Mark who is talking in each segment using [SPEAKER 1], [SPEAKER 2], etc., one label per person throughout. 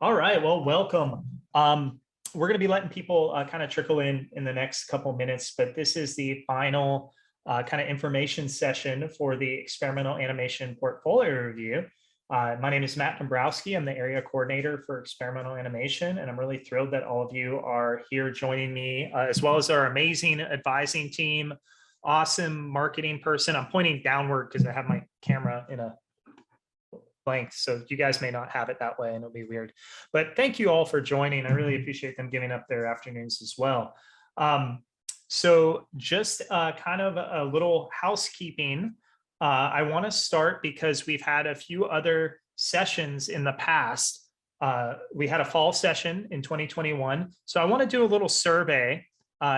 [SPEAKER 1] All right, well, welcome. We're going to be letting people kind of trickle in the next couple minutes, but this is the final kind of information session for the experimental animation portfolio review. My name is Matt Dombrowski. I'm the area coordinator for experimental animation, and I'm really thrilled that all of you are here joining me, as well as our amazing advising team, awesome marketing person. I'm pointing downward because I have my camera in a length, so you guys may not have it that way and it'll be weird, but thank you all for joining. I really appreciate them giving up their afternoons as well. So just kind of a little housekeeping. I want to start because we've had a few other sessions in the past. We had a fall session in 2021, so I want to do a little survey.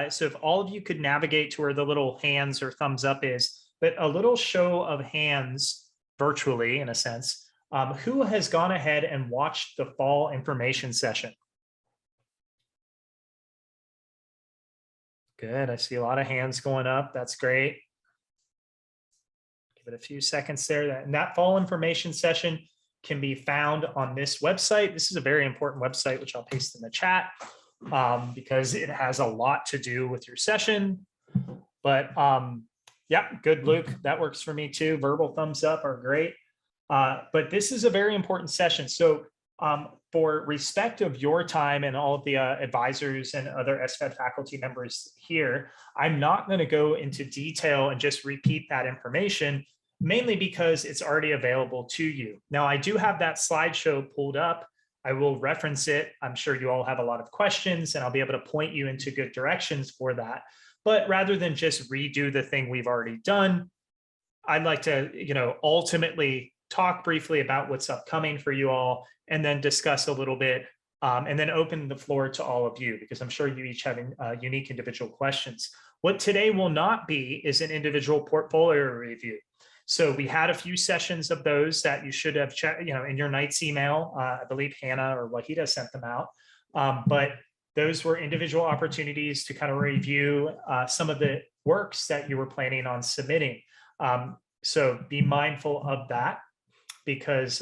[SPEAKER 1] So if all of you could navigate to where the little hands or thumbs up is, but a little show of hands virtually in a sense. Who has gone ahead and watched the fall information session? Good, I see a lot of hands going up. That's great. Give it a few seconds there. And that fall information session can be found on this website. This is a very important website, which I'll paste in the chat because it has a lot to do with your session. But yeah, good, Luke. That works for me too. Verbal thumbs up are great. But this is a very important session. So for respect of your time and all of the advisors and other SVAD faculty members here, I'm not going to go into detail and just repeat that information, mainly because it's already available to you. Now, I do have that slideshow pulled up. I will reference it. I'm sure you all have a lot of questions and I'll be able to point you into good directions for that. But rather than just redo the thing we've already done, I'd like to, ultimately talk briefly about what's upcoming for you all, and then discuss a little bit, and then open the floor to all of you, because I'm sure you each have unique individual questions. What today will not be is an individual portfolio review. So we had a few sessions of those that you should have checked, in your night's email. I believe Hannah or Wahida sent them out, but those were individual opportunities to kind of review some of the works that you were planning on submitting. So be mindful of that, because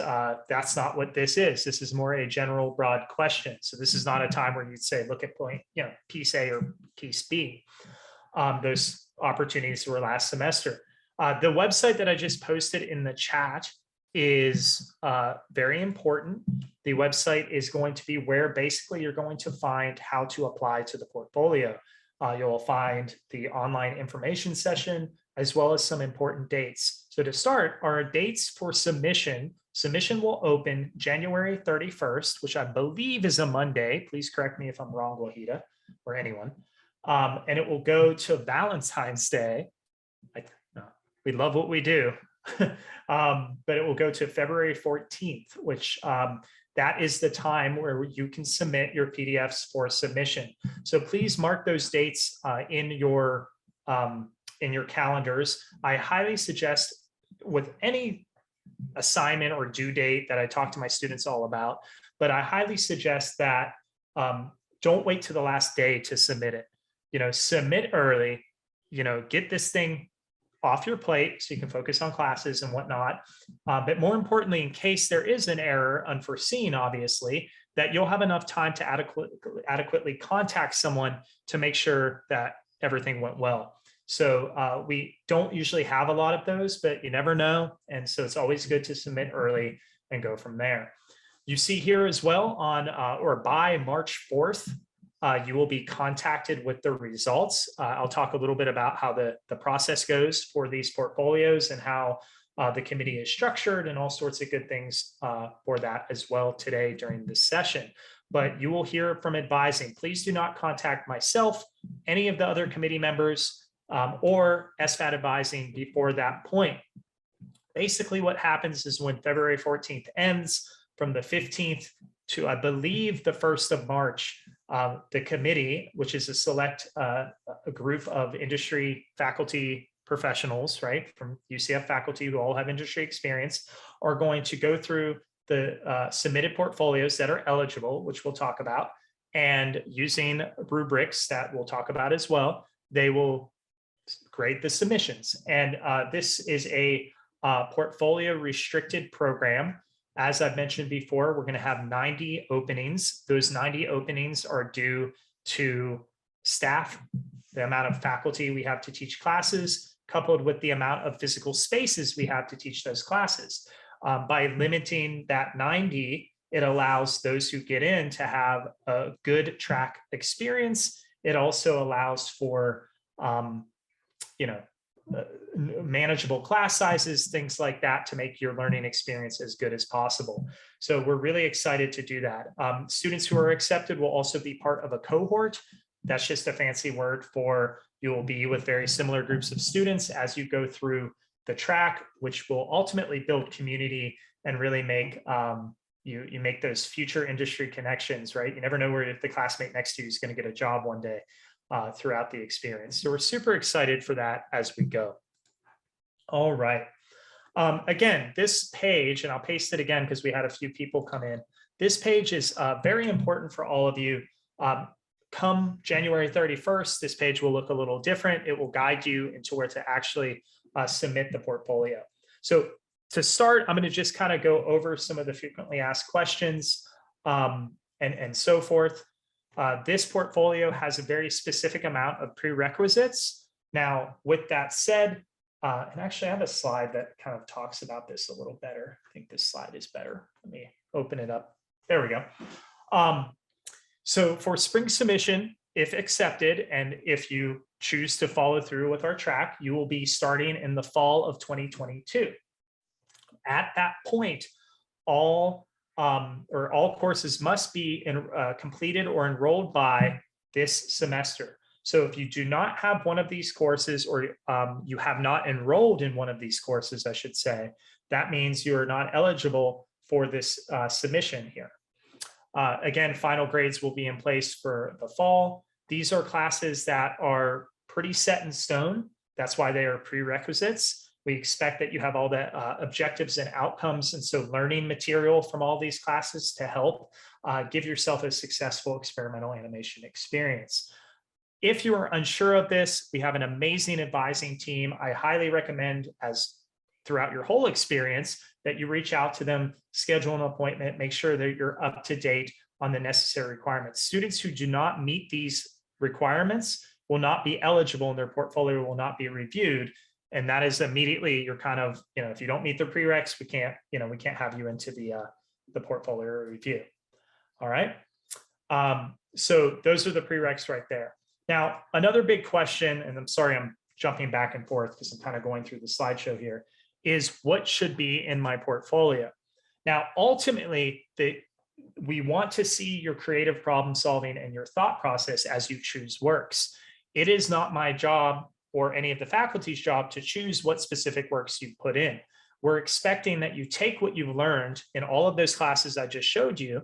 [SPEAKER 1] that's not what this is. This is more a general broad question. So this is not a time where you'd say, look at point, piece A or piece B. Those opportunities were last semester. The website that I just posted in the chat is very important. The website is going to be where basically you're going to find how to apply to the portfolio. You'll find the online information session, as well as some important dates. So to start, our dates for submission. Submission will open January 31st, which I believe is a Monday. Please correct me if I'm wrong, Wahida, or anyone. And it will go to Valentine's Day. We love what we do. But it will go to February 14th, which that is the time where you can submit your PDFs for submission. So please mark those dates in your calendars. I highly suggest, with any assignment or due date that I talk to my students all about, but I highly suggest that don't wait to the last day to submit it. Submit early, get this thing off your plate so you can focus on classes and whatnot. But more importantly, in case there is an error, unforeseen, obviously, that you'll have enough time to adequately contact someone to make sure that everything went well. So we don't usually have a lot of those, but you never know. And so it's always good to submit early and go from there. You see here as well on or by March 4th, you will be contacted with the results. I'll talk a little bit about how the process goes for these portfolios and how the committee is structured and all sorts of good things for that as well today during this session. But you will hear from advising. Please do not contact myself, any of the other committee members, or SVAD advising before that point. Basically, what happens is when February 14th ends, from the 15th to, I believe, the 1st of March, the committee, which is a select a group of industry faculty professionals, right, from UCF faculty who all have industry experience, are going to go through the submitted portfolios that are eligible, which we'll talk about, and using rubrics that we'll talk about as well, they will grade the submissions. And this is a portfolio restricted program. As I've mentioned before, we're going to have 90 openings. Those 90 openings are due to staff, the amount of faculty we have to teach classes, coupled with the amount of physical spaces we have to teach those classes. By limiting that 90, it allows those who get in to have a good track experience. It also allows for, manageable class sizes, things like that, to make your learning experience as good as possible. So we're really excited to do that. Students who are accepted will also be part of a cohort. That's just a fancy word for you will be with very similar groups of students as you go through the track, which will ultimately build community and really make you make those future industry connections, right? You never know where if the classmate next to you is going to get a job one day throughout the experience. So we're super excited for that as we go. All right. Again, this page, and I'll paste it again because we had a few people come in. This page is very important for all of you. Come January 31st, this page will look a little different. It will guide you into where to actually submit the portfolio. So to start, I'm going to just kind of go over some of the frequently asked questions and so forth. This portfolio has a very specific amount of prerequisites. Now, with that said, and actually I have a slide that kind of talks about this a little better. I think this slide is better. Let me open it up. There we go. So for spring submission, if accepted, and if you choose to follow through with our track, you will be starting in the fall of 2022. At that point, all courses must be completed or enrolled by this semester. So if you do not have one of these courses, or you have not enrolled in one of these courses, I should say, that means you are not eligible for this submission here. Again, final grades will be in place for the fall. These are classes that are pretty set in stone. That's why they are prerequisites. We expect that you have all the objectives and outcomes, and so learning material from all these classes to help give yourself a successful experimental animation experience. If you are unsure of this, we have an amazing advising team. I highly recommend, as throughout your whole experience, that you reach out to them, schedule an appointment, make sure that you're up to date on the necessary requirements. Students who do not meet these requirements will not be eligible, and their portfolio will not be reviewed. And that is immediately, you're kind of, if you don't meet the prereqs, we can't have you into the portfolio review. All right. So those are the prereqs right there. Now, another big question, and I'm sorry, I'm jumping back and forth because I'm kind of going through the slideshow here, is what should be in my portfolio? Now, ultimately, we want to see your creative problem solving and your thought process as you choose works. It is not my job or any of the faculty's job to choose what specific works you put in. We're expecting that you take what you've learned in all of those classes I just showed you,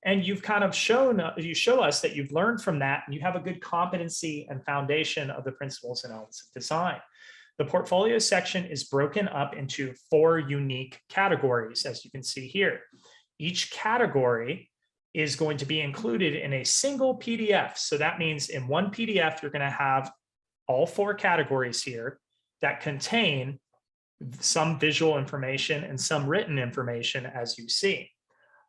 [SPEAKER 1] and you've kind of show us that you've learned from that, and you have a good competency and foundation of the principles and elements of design. The portfolio section is broken up into 4 unique categories, as you can see here. Each category is going to be included in a single PDF. So that means in one PDF, you're going to have all 4 categories here that contain some visual information and some written information, as you see.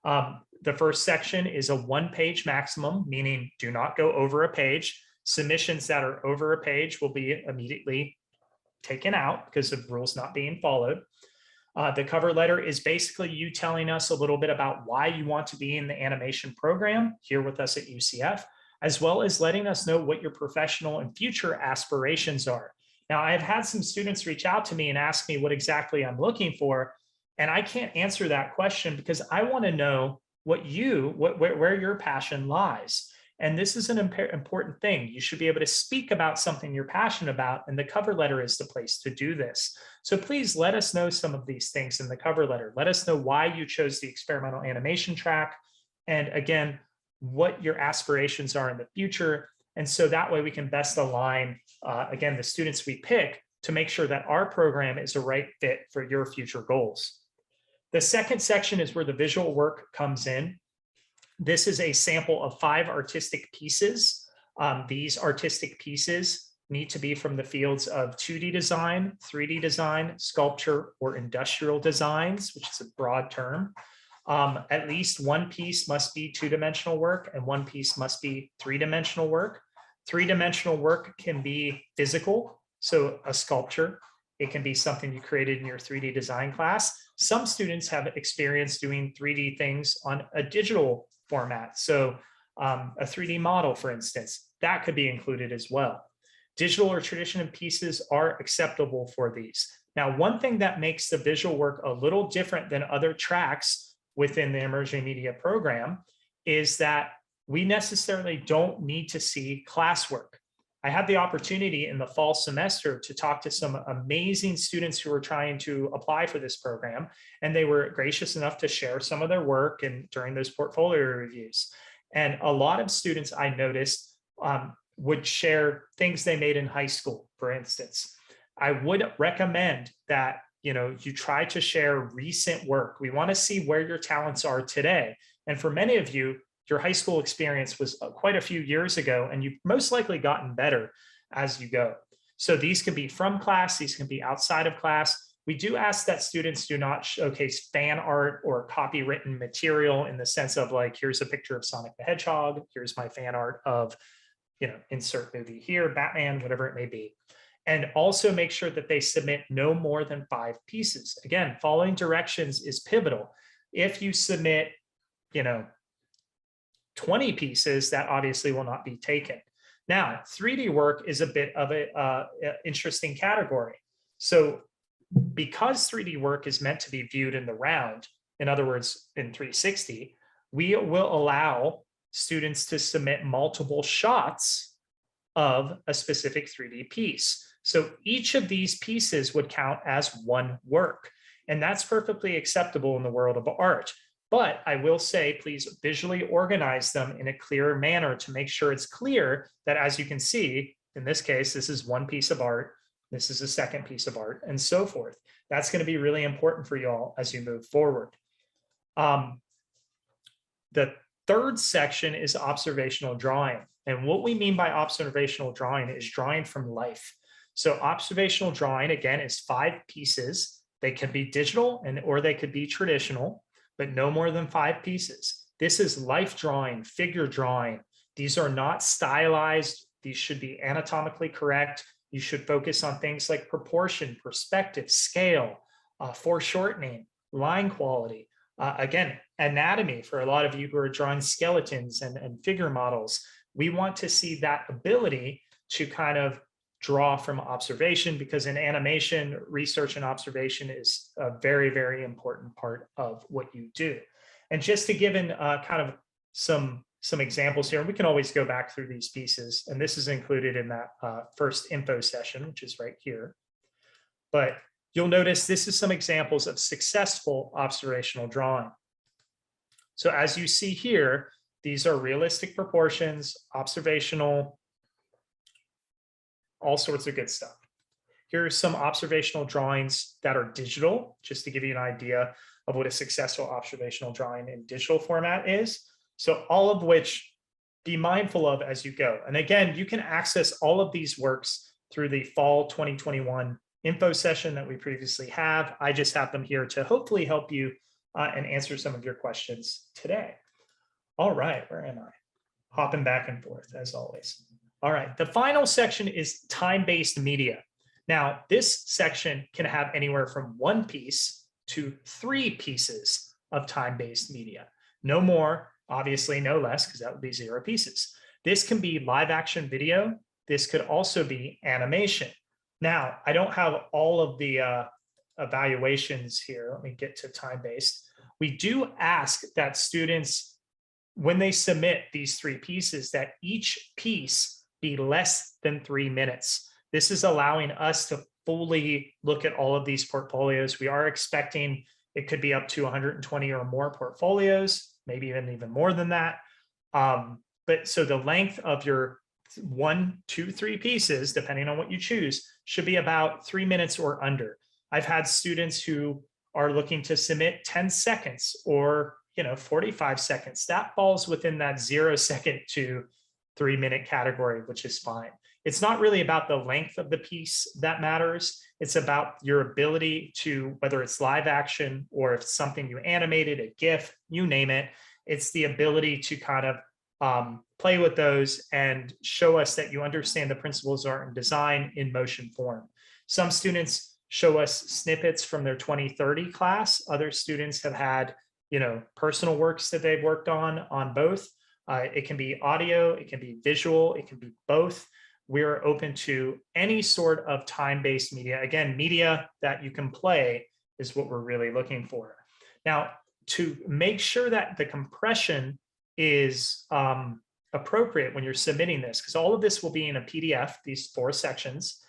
[SPEAKER 1] The first section is a 1-page maximum, meaning do not go over a page. Submissions that are over a page will be immediately taken out because of rules not being followed. The cover letter is basically you telling us a little bit about why you want to be in the animation program here with us at UCF, as well as letting us know what your professional and future aspirations are. Now, I've had some students reach out to me and ask me what exactly I'm looking for, and I can't answer that question because I want to know where your passion lies. And this is an important thing. You should be able to speak about something you're passionate about, and the cover letter is the place to do this. So please let us know some of these things in the cover letter. Let us know why you chose the experimental animation track, and again, what your aspirations are in the future. And so that way we can best align, again, the students we pick to make sure that our program is a right fit for your future goals. The second section is where the visual work comes in. This is a sample of 5 artistic pieces. These artistic pieces need to be from the fields of 2D design, 3D design, sculpture, or industrial designs, which is a broad term. At least one piece must be two-dimensional work and one piece must be three-dimensional work. Three-dimensional work can be physical, so a sculpture. It can be something you created in your 3D design class. Some students have experience doing 3D things on a digital format. So a 3D model, for instance, that could be included as well. Digital or traditional pieces are acceptable for these. Now, one thing that makes the visual work a little different than other tracks within the Emerging Media program is that we necessarily don't need to see classwork. I had the opportunity in the fall semester to talk to some amazing students who were trying to apply for this program, and they were gracious enough to share some of their work and during those portfolio reviews. And a lot of students I noticed would share things they made in high school, for instance. I would recommend that you try to share recent work. We want to see where your talents are today. And for many of you, your high school experience was quite a few years ago, and you've most likely gotten better as you go. So these can be from class, these can be outside of class. We do ask that students do not showcase fan art or copywritten material in the sense of like, here's a picture of Sonic the Hedgehog, here's my fan art of, insert movie here, Batman, whatever it may be. And also make sure that they submit no more than 5 pieces. Again, following directions is pivotal. If you submit, 20 pieces, that obviously will not be taken. Now, 3D work is a bit of an interesting category. So because 3D work is meant to be viewed in the round, in other words, in 360, we will allow students to submit multiple shots of a specific 3D piece. So each of these pieces would count as one work, and that's perfectly acceptable in the world of art. But I will say, please visually organize them in a clear manner to make sure it's clear that, as you can see, in this case, this is one piece of art, this is a second piece of art, and so forth. That's going to be really important for you all as you move forward. The third section is observational drawing. And what we mean by observational drawing is drawing from life. So observational drawing, again, is 5 pieces. They can be digital or they could be traditional, but no more than 5 pieces. This is life drawing, figure drawing. These are not stylized. These should be anatomically correct. You should focus on things like proportion, perspective, scale, foreshortening, line quality. Again, anatomy for a lot of you who are drawing skeletons and figure models. We want to see that ability to kind of draw from observation, because in animation, research and observation is a very, very important part of what you do. And just to give in kind of some examples here, and we can always go back through these pieces, and this is included in that first info session, which is right here. But you'll notice this is some examples of successful observational drawing. So as you see here, these are realistic proportions, observational, all sorts of good stuff. Here are some observational drawings that are digital, just to give you an idea of what a successful observational drawing in digital format is. So all of which be mindful of as you go. And again, you can access all of these works through the fall 2021 info session that we previously have. I just have them here to hopefully help you and answer some of your questions today. All right, where am I? Hopping back and forth as always. All right, the final section is time-based media. Now, this section can have anywhere from 1 piece to 3 pieces of time-based media. No more, obviously no less, because that would be 0 pieces. This can be live action video. This could also be animation. Now, I don't have all of the evaluations here. Let me get to time-based. We do ask that students, when they submit these 3 pieces, that each piece be less than 3 minutes. This is allowing us to fully look at all of these portfolios. We are expecting it could be up to 120 or more portfolios, maybe even more than that. But so the length of your 1, 2, 3 pieces, depending on what you choose, should be about 3 minutes or under. I've had students who are looking to submit 10 seconds or 45 seconds. That falls within that 0 second to 3 minute category, which is fine. It's not really about the length of the piece that matters. It's about your ability to, whether it's live action or if it's something you animated, a GIF, you name it, it's the ability to kind of play with those and show us that you understand the principles of art and design in motion form. Some students show us snippets from their 2030 class. Other students have had, personal works that they've worked on both. It can be audio, it can be visual, it can be both. We're open to any sort of time-based media. Again, media that you can play is what we're really looking for. Now, to make sure that the compression is appropriate when you're submitting this, because all of this will be in a PDF, these 4 sections,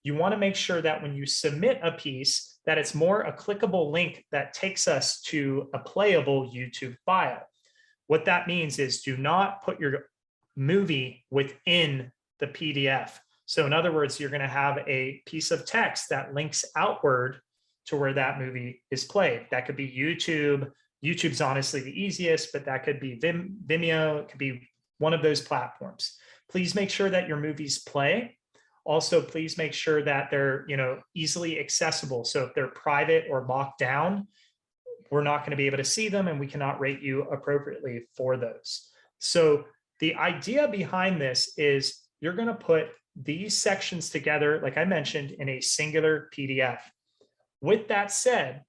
[SPEAKER 1] you want to make sure that when you submit a piece, that it's more a clickable link that takes us to a playable YouTube file. What that means is do not put your movie within the PDF. So in other words, you're going to have a piece of text that links outward to where that movie is played. That could be YouTube. YouTube's honestly the easiest, but that could be Vimeo. It could be one of those platforms. Please make sure that your movies play. Also, please make sure that they're, easily accessible. So if they're private or locked down, we're not going to be able to see them and we cannot rate you appropriately for those. So the idea behind this is you're going to put these sections together, like I mentioned, in a singular PDF. With that said,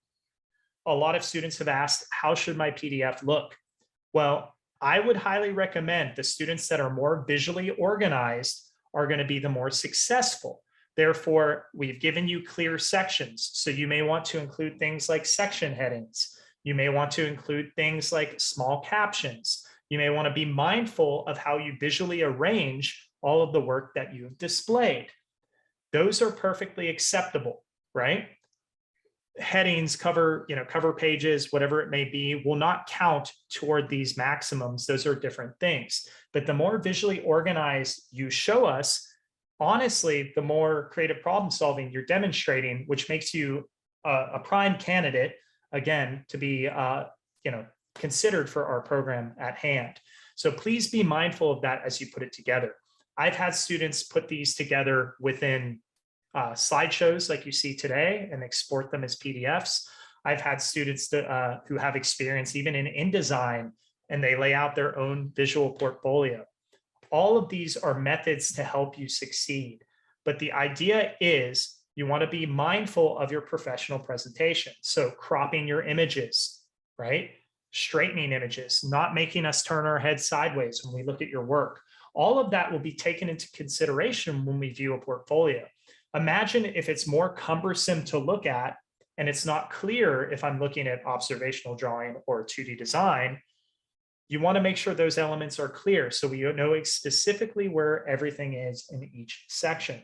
[SPEAKER 1] a lot of students have asked, how should my PDF look? Well, I would highly recommend the students that are more visually organized are going to be the more successful. Therefore, we've given you clear sections. So you may want to include things like section headings. You may want to include things like small captions. You may want to be mindful of how you visually arrange all of the work that you've displayed. Those are perfectly acceptable, right? Headings, cover pages, whatever it may be, will not count toward these maximums. Those are different things. But the more visually organized you show us, honestly, the more creative problem solving you're demonstrating, which makes you a prime candidate, again, to be considered for our program at hand. So please be mindful of that as you put it together. I've had students put these together within slideshows like you see today and export them as PDFs. I've had students that, who have experience even in InDesign, and they lay out their own visual portfolio. All of these are methods to help you succeed. But the idea is you want to be mindful of your professional presentation. So cropping your images, right? Straightening images, not making us turn our heads sideways when we look at your work. All of that will be taken into consideration when we view a portfolio. Imagine if it's more cumbersome to look at and it's not clear if I'm looking at observational drawing or 2D design. You want to make sure those elements are clear so we know specifically where everything is in each section.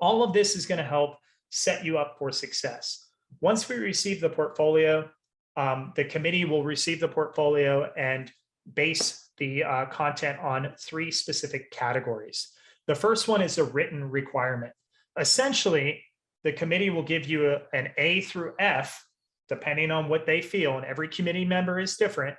[SPEAKER 1] All of this is going to help set you up for success. Once we receive the portfolio, the committee will receive the portfolio and base the content on 3 specific categories. The first one is a written requirement. Essentially, the committee will give you an A through F, depending on what they feel, and every committee member is different,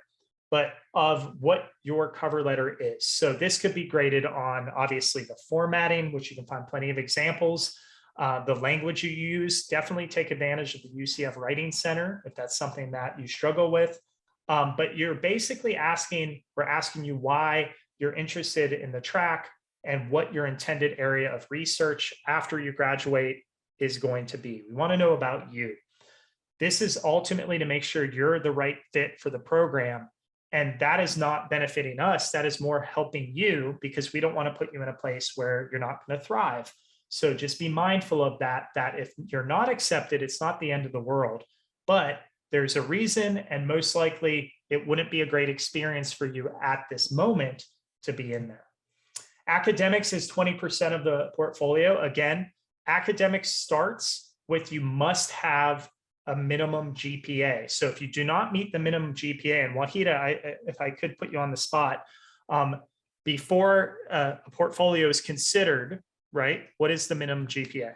[SPEAKER 1] but of what your cover letter is. So this could be graded on, obviously, the formatting, which you can find plenty of examples, the language you use. Definitely take advantage of the UCF Writing Center if that's something that you struggle with. But you're basically we're asking you why you're interested in the track and what your intended area of research after you graduate is going to be. We want to know about you. This is ultimately to make sure you're the right fit for the program. And that is not benefiting us. That is more helping you, because we don't want to put you in a place where you're not going to thrive. So just be mindful of that if you're not accepted, it's not the end of the world, but there's a reason, and most likely it wouldn't be a great experience for you at this moment to be in there. Academics is 20% of the portfolio. Again, academics starts with you must have a minimum GPA. So if you do not meet the minimum GPA, and Wahida, if I could put you on the spot, before a portfolio is considered, right? What is the minimum GPA?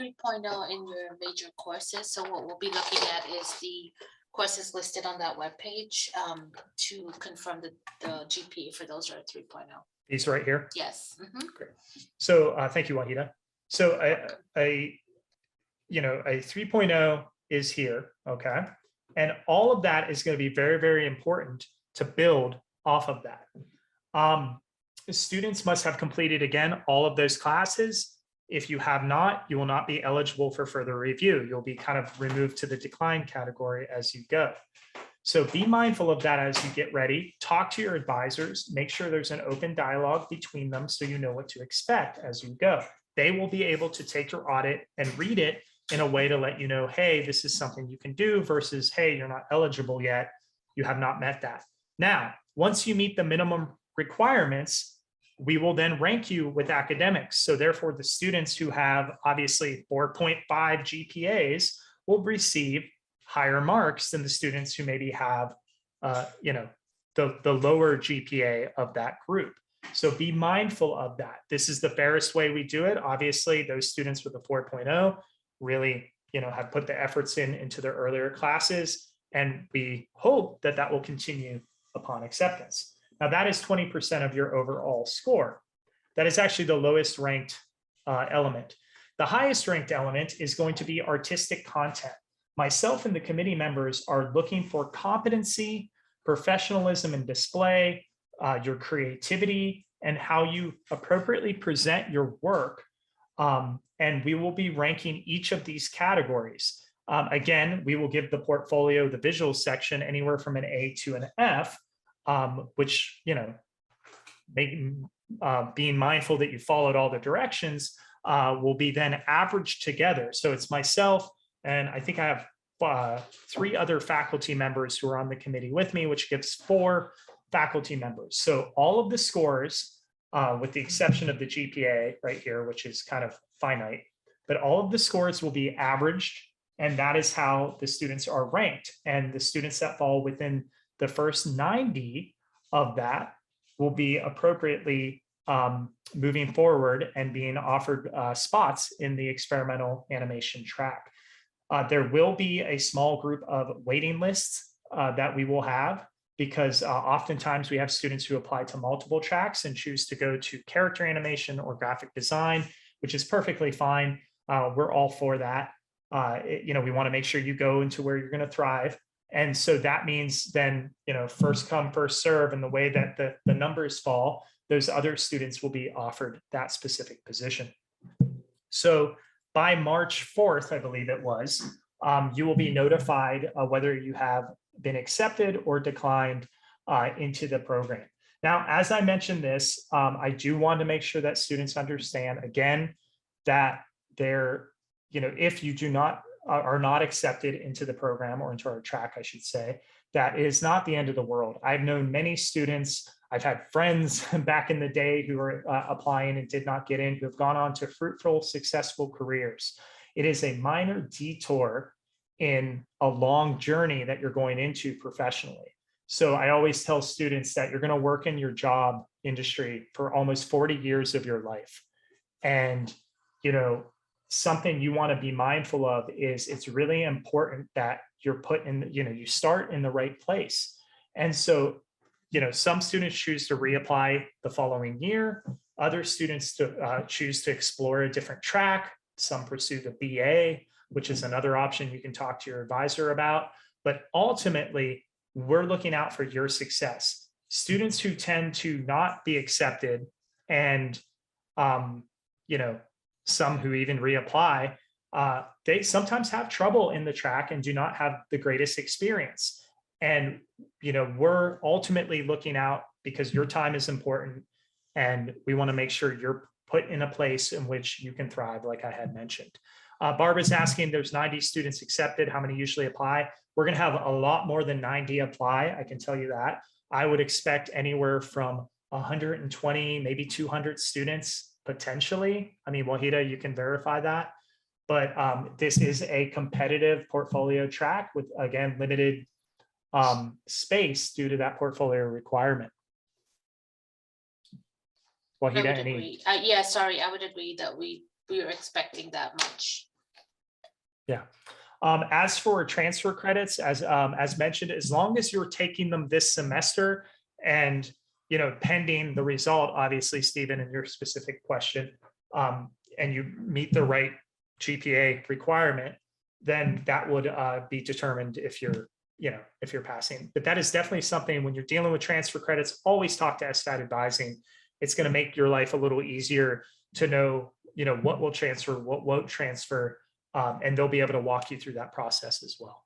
[SPEAKER 2] 3.0 in your major courses. So what we'll be looking at is the courses listed on that webpage to confirm the GPA for those are 3.0.
[SPEAKER 1] These right here.
[SPEAKER 2] Yes. Mhm.
[SPEAKER 1] So thank you, Wahida. So a 3.0 is here, okay? And all of that is going to be very, very important to build off of that. Students must have completed, again, all of those classes. If you have not, you will not be eligible for further review. You'll be kind of removed to the decline category as you go. So be mindful of that as you get ready. Talk to your advisors, make sure there's an open dialogue between them so you know what to expect as you go. They will be able to take your audit and read it in a way to let you know, hey, this is something you can do versus, hey, you're not eligible yet. You have not met that. Now, once you meet the minimum requirements, we will then rank you with academics. So therefore, the students who have obviously 4.5 GPAs will receive higher marks than the students who maybe have, the lower GPA of that group. So be mindful of that. This is the fairest way we do it. Obviously, those students with a 4.0 really, have put the efforts into their earlier classes, and we hope that that will continue upon acceptance. Now, that is 20% of your overall score. That is actually the lowest ranked element. The highest ranked element is going to be artistic content. Myself and the committee members are looking for competency, professionalism and display, your creativity, and how you appropriately present your work. And we will be ranking each of these categories. Again, we will give the portfolio, the visual section, anywhere from an A to an F, which, being mindful that you followed all the directions, will be then averaged together. So it's myself, and I think I have 3 other faculty members who are on the committee with me, which gives 4 faculty members. So all of the scores, with the exception of the GPA right here, which is kind of finite, but all of the scores will be averaged, and that is how the students are ranked. And the students that fall within the first 90 of that will be appropriately moving forward and being offered spots in the experimental animation track. There will be a small group of waiting lists that we will have, because oftentimes we have students who apply to multiple tracks and choose to go to character animation or graphic design, which is perfectly fine. We're all for that. We want to make sure you go into where you're going to thrive. And so that means then, first come, first serve, and the way that the numbers fall, those other students will be offered that specific position. So by March 4th, I believe it was, you will be notified whether you have been accepted or declined into the program. Now, as I mentioned this, I do want to make sure that students understand, again, that they're, if you are not accepted into the program, or into our track, I should say, that is not the end of the world. I've known many students, I've had friends back in the day who were applying and did not get in, who have gone on to fruitful, successful careers. It is a minor detour in a long journey that you're going into professionally. So I always tell students that you're going to work in your job industry for almost 40 years of your life. And, something you want to be mindful of is it's really important that you're put in, you start in the right place. And so, some students choose to reapply the following year. Other students choose to explore a different track. Some pursue the BA, which is another option you can talk to your advisor about. But ultimately, we're looking out for your success. Students who tend to not be accepted, and some who even reapply, they sometimes have trouble in the track and do not have the greatest experience. And we're ultimately looking out because your time is important, and we want to make sure you're put in a place in which you can thrive, like I had mentioned. Barbara's asking, there's 90 students accepted. How many usually apply? We're going to have a lot more than 90 apply. I can tell you that. I would expect anywhere from 120, maybe 200 students potentially. I mean, Wahida, you can verify that. But this is a competitive portfolio track with, again, limited space due to that portfolio requirement. Wahida, any?
[SPEAKER 2] Yeah, sorry, I would agree that we are expecting that much.
[SPEAKER 1] Yeah. As for transfer credits, as mentioned, as long as you're taking them this semester and pending the result, obviously, Stephen, in your specific question, and you meet the right GPA requirement, then that would be determined if you're passing. But that is definitely something when you're dealing with transfer credits, always talk to SVAD advising. It's going to make your life a little easier to know, what will transfer, what won't transfer, and they'll be able to walk you through that process as well.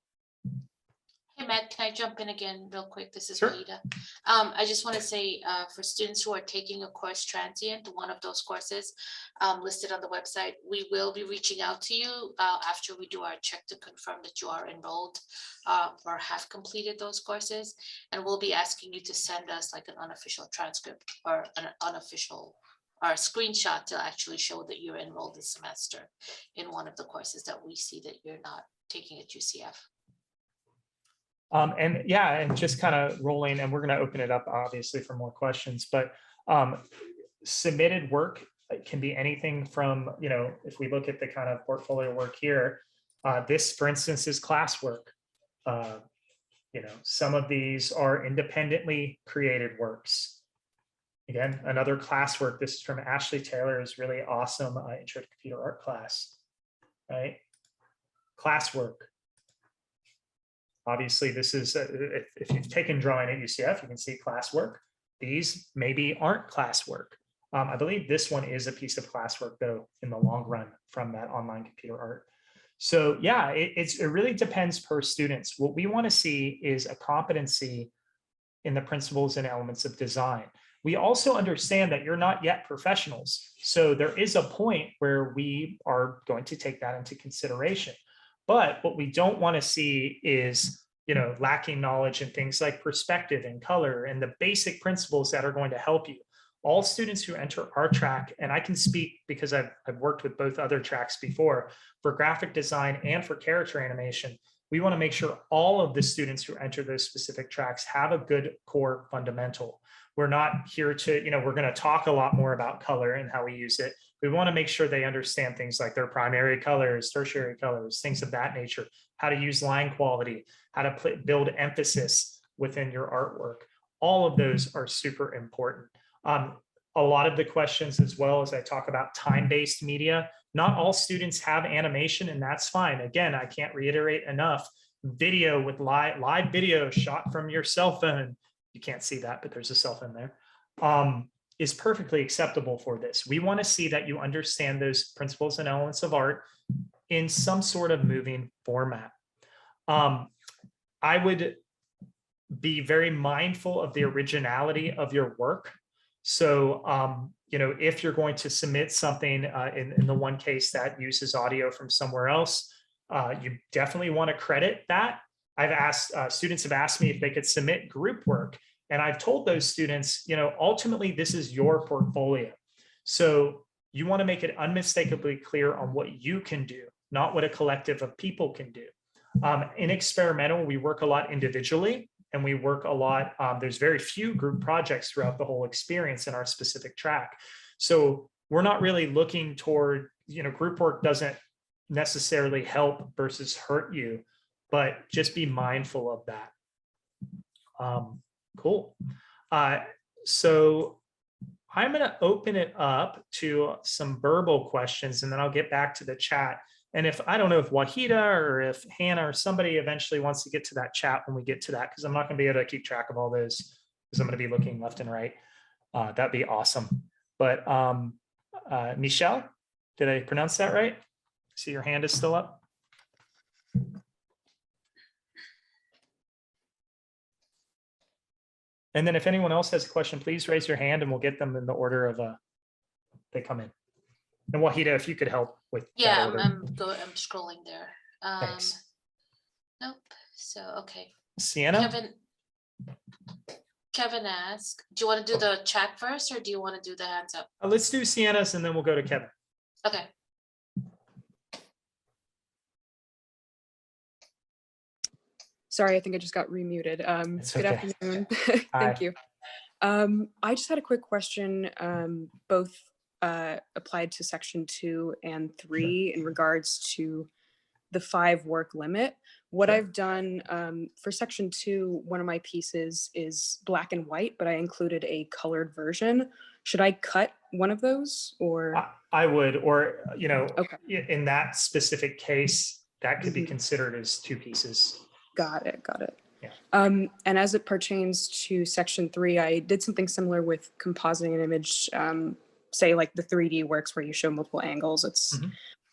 [SPEAKER 2] Hey, Matt, can I jump in again real quick? This is
[SPEAKER 1] Sure.
[SPEAKER 2] Rita. I just want to say for students who are taking a course transient, one of those courses listed on the website, we will be reaching out to you after we do our check to confirm that you are enrolled or have completed those courses. And we'll be asking you to send us like an unofficial transcript or an unofficial or a screenshot to actually show that you're enrolled this semester in one of the courses that we see that you're not taking at UCF.
[SPEAKER 1] And just kind of rolling, and we're going to open it up obviously for more questions, but submitted work can be anything from, if we look at the kind of portfolio work here, this, for instance, is classwork. Some of these are independently created works. Again, another classwork. This is from Ashley Taylor's really awesome Intro to Computer Art class, right? Classwork. Obviously, this is, if you've taken drawing at UCF, you can see classwork. These maybe aren't classwork. I believe this one is a piece of classwork, though, in the long run from that online computer art. So yeah, it really depends per students. What we want to see is a competency in the principles and elements of design. We also understand that you're not yet professionals. So there is a point where we are going to take that into consideration. But what we don't want to see is, lacking knowledge in things like perspective and color and the basic principles that are going to help you. All students who enter our track, and I can speak because I've worked with both other tracks before, for graphic design and for character animation, we want to make sure all of the students who enter those specific tracks have a good core fundamental. We're not here to, we're going to talk a lot more about color and how we use it. We want to make sure they understand things like their primary colors, tertiary colors, things of that nature, how to use line quality, how to build emphasis within your artwork. All of those are super important. A lot of the questions, as well as I talk about time-based media, not all students have animation, and that's fine. Again, I can't reiterate enough, video with live video shot from your cell phone. You can't see that, but there's a cell phone there. Is perfectly acceptable for this. We want to see that you understand those principles and elements of art in some sort of moving format. I would be very mindful of the originality of your work. So, if you're going to submit something in the one case that uses audio from somewhere else, you definitely want to credit that. I've asked, students have asked me if they could submit group work. And I've told those students, ultimately, this is your portfolio. So you want to make it unmistakably clear on what you can do, not what a collective of people can do. In experimental, we work a lot individually, and we work a lot, there's very few group projects throughout the whole experience in our specific track. So we're not really looking toward, group work doesn't necessarily help versus hurt you, but just be mindful of that. Cool. So I'm going to open it up to some verbal questions, and then I'll get back to the chat. And if I don't know if Wahida or if Hannah or somebody eventually wants to get to that chat when we get to that, because I'm not going to be able to keep track of all those because I'm going to be looking left and right. That'd be awesome. But Michelle, did I pronounce that right? See, your hand is still up. And then if anyone else has a question, please raise your hand and we'll get them in the order of they come in. And Wahida, if you could help with
[SPEAKER 2] Yeah,
[SPEAKER 1] that
[SPEAKER 2] I'm scrolling there.
[SPEAKER 1] Thanks.
[SPEAKER 2] Nope. So okay.
[SPEAKER 1] Sienna?
[SPEAKER 2] Kevin asked, do you want to do the chat first or do you want to do the hands up?
[SPEAKER 1] Let's do Sienna's and then we'll go to Kevin.
[SPEAKER 2] Okay.
[SPEAKER 3] Sorry, I think I just got remuted. Good
[SPEAKER 1] okay.
[SPEAKER 3] afternoon. Thank you. I just had a quick question, both applied to section 2 and 3 in regards to the 5 work limit. What
[SPEAKER 1] Sure.
[SPEAKER 3] I've done for section 2, one of my pieces is black and white, but I included a colored version. Should I cut one of those or?
[SPEAKER 1] I would, or, you know,
[SPEAKER 3] Okay.
[SPEAKER 1] in that specific case, that could be
[SPEAKER 3] Mhm.
[SPEAKER 1] considered as 2 pieces.
[SPEAKER 3] Got it.
[SPEAKER 1] Yeah.
[SPEAKER 3] And as it pertains to section 3, I did something similar with compositing an image, say like the 3D works where you show multiple angles. It's
[SPEAKER 1] Mhm.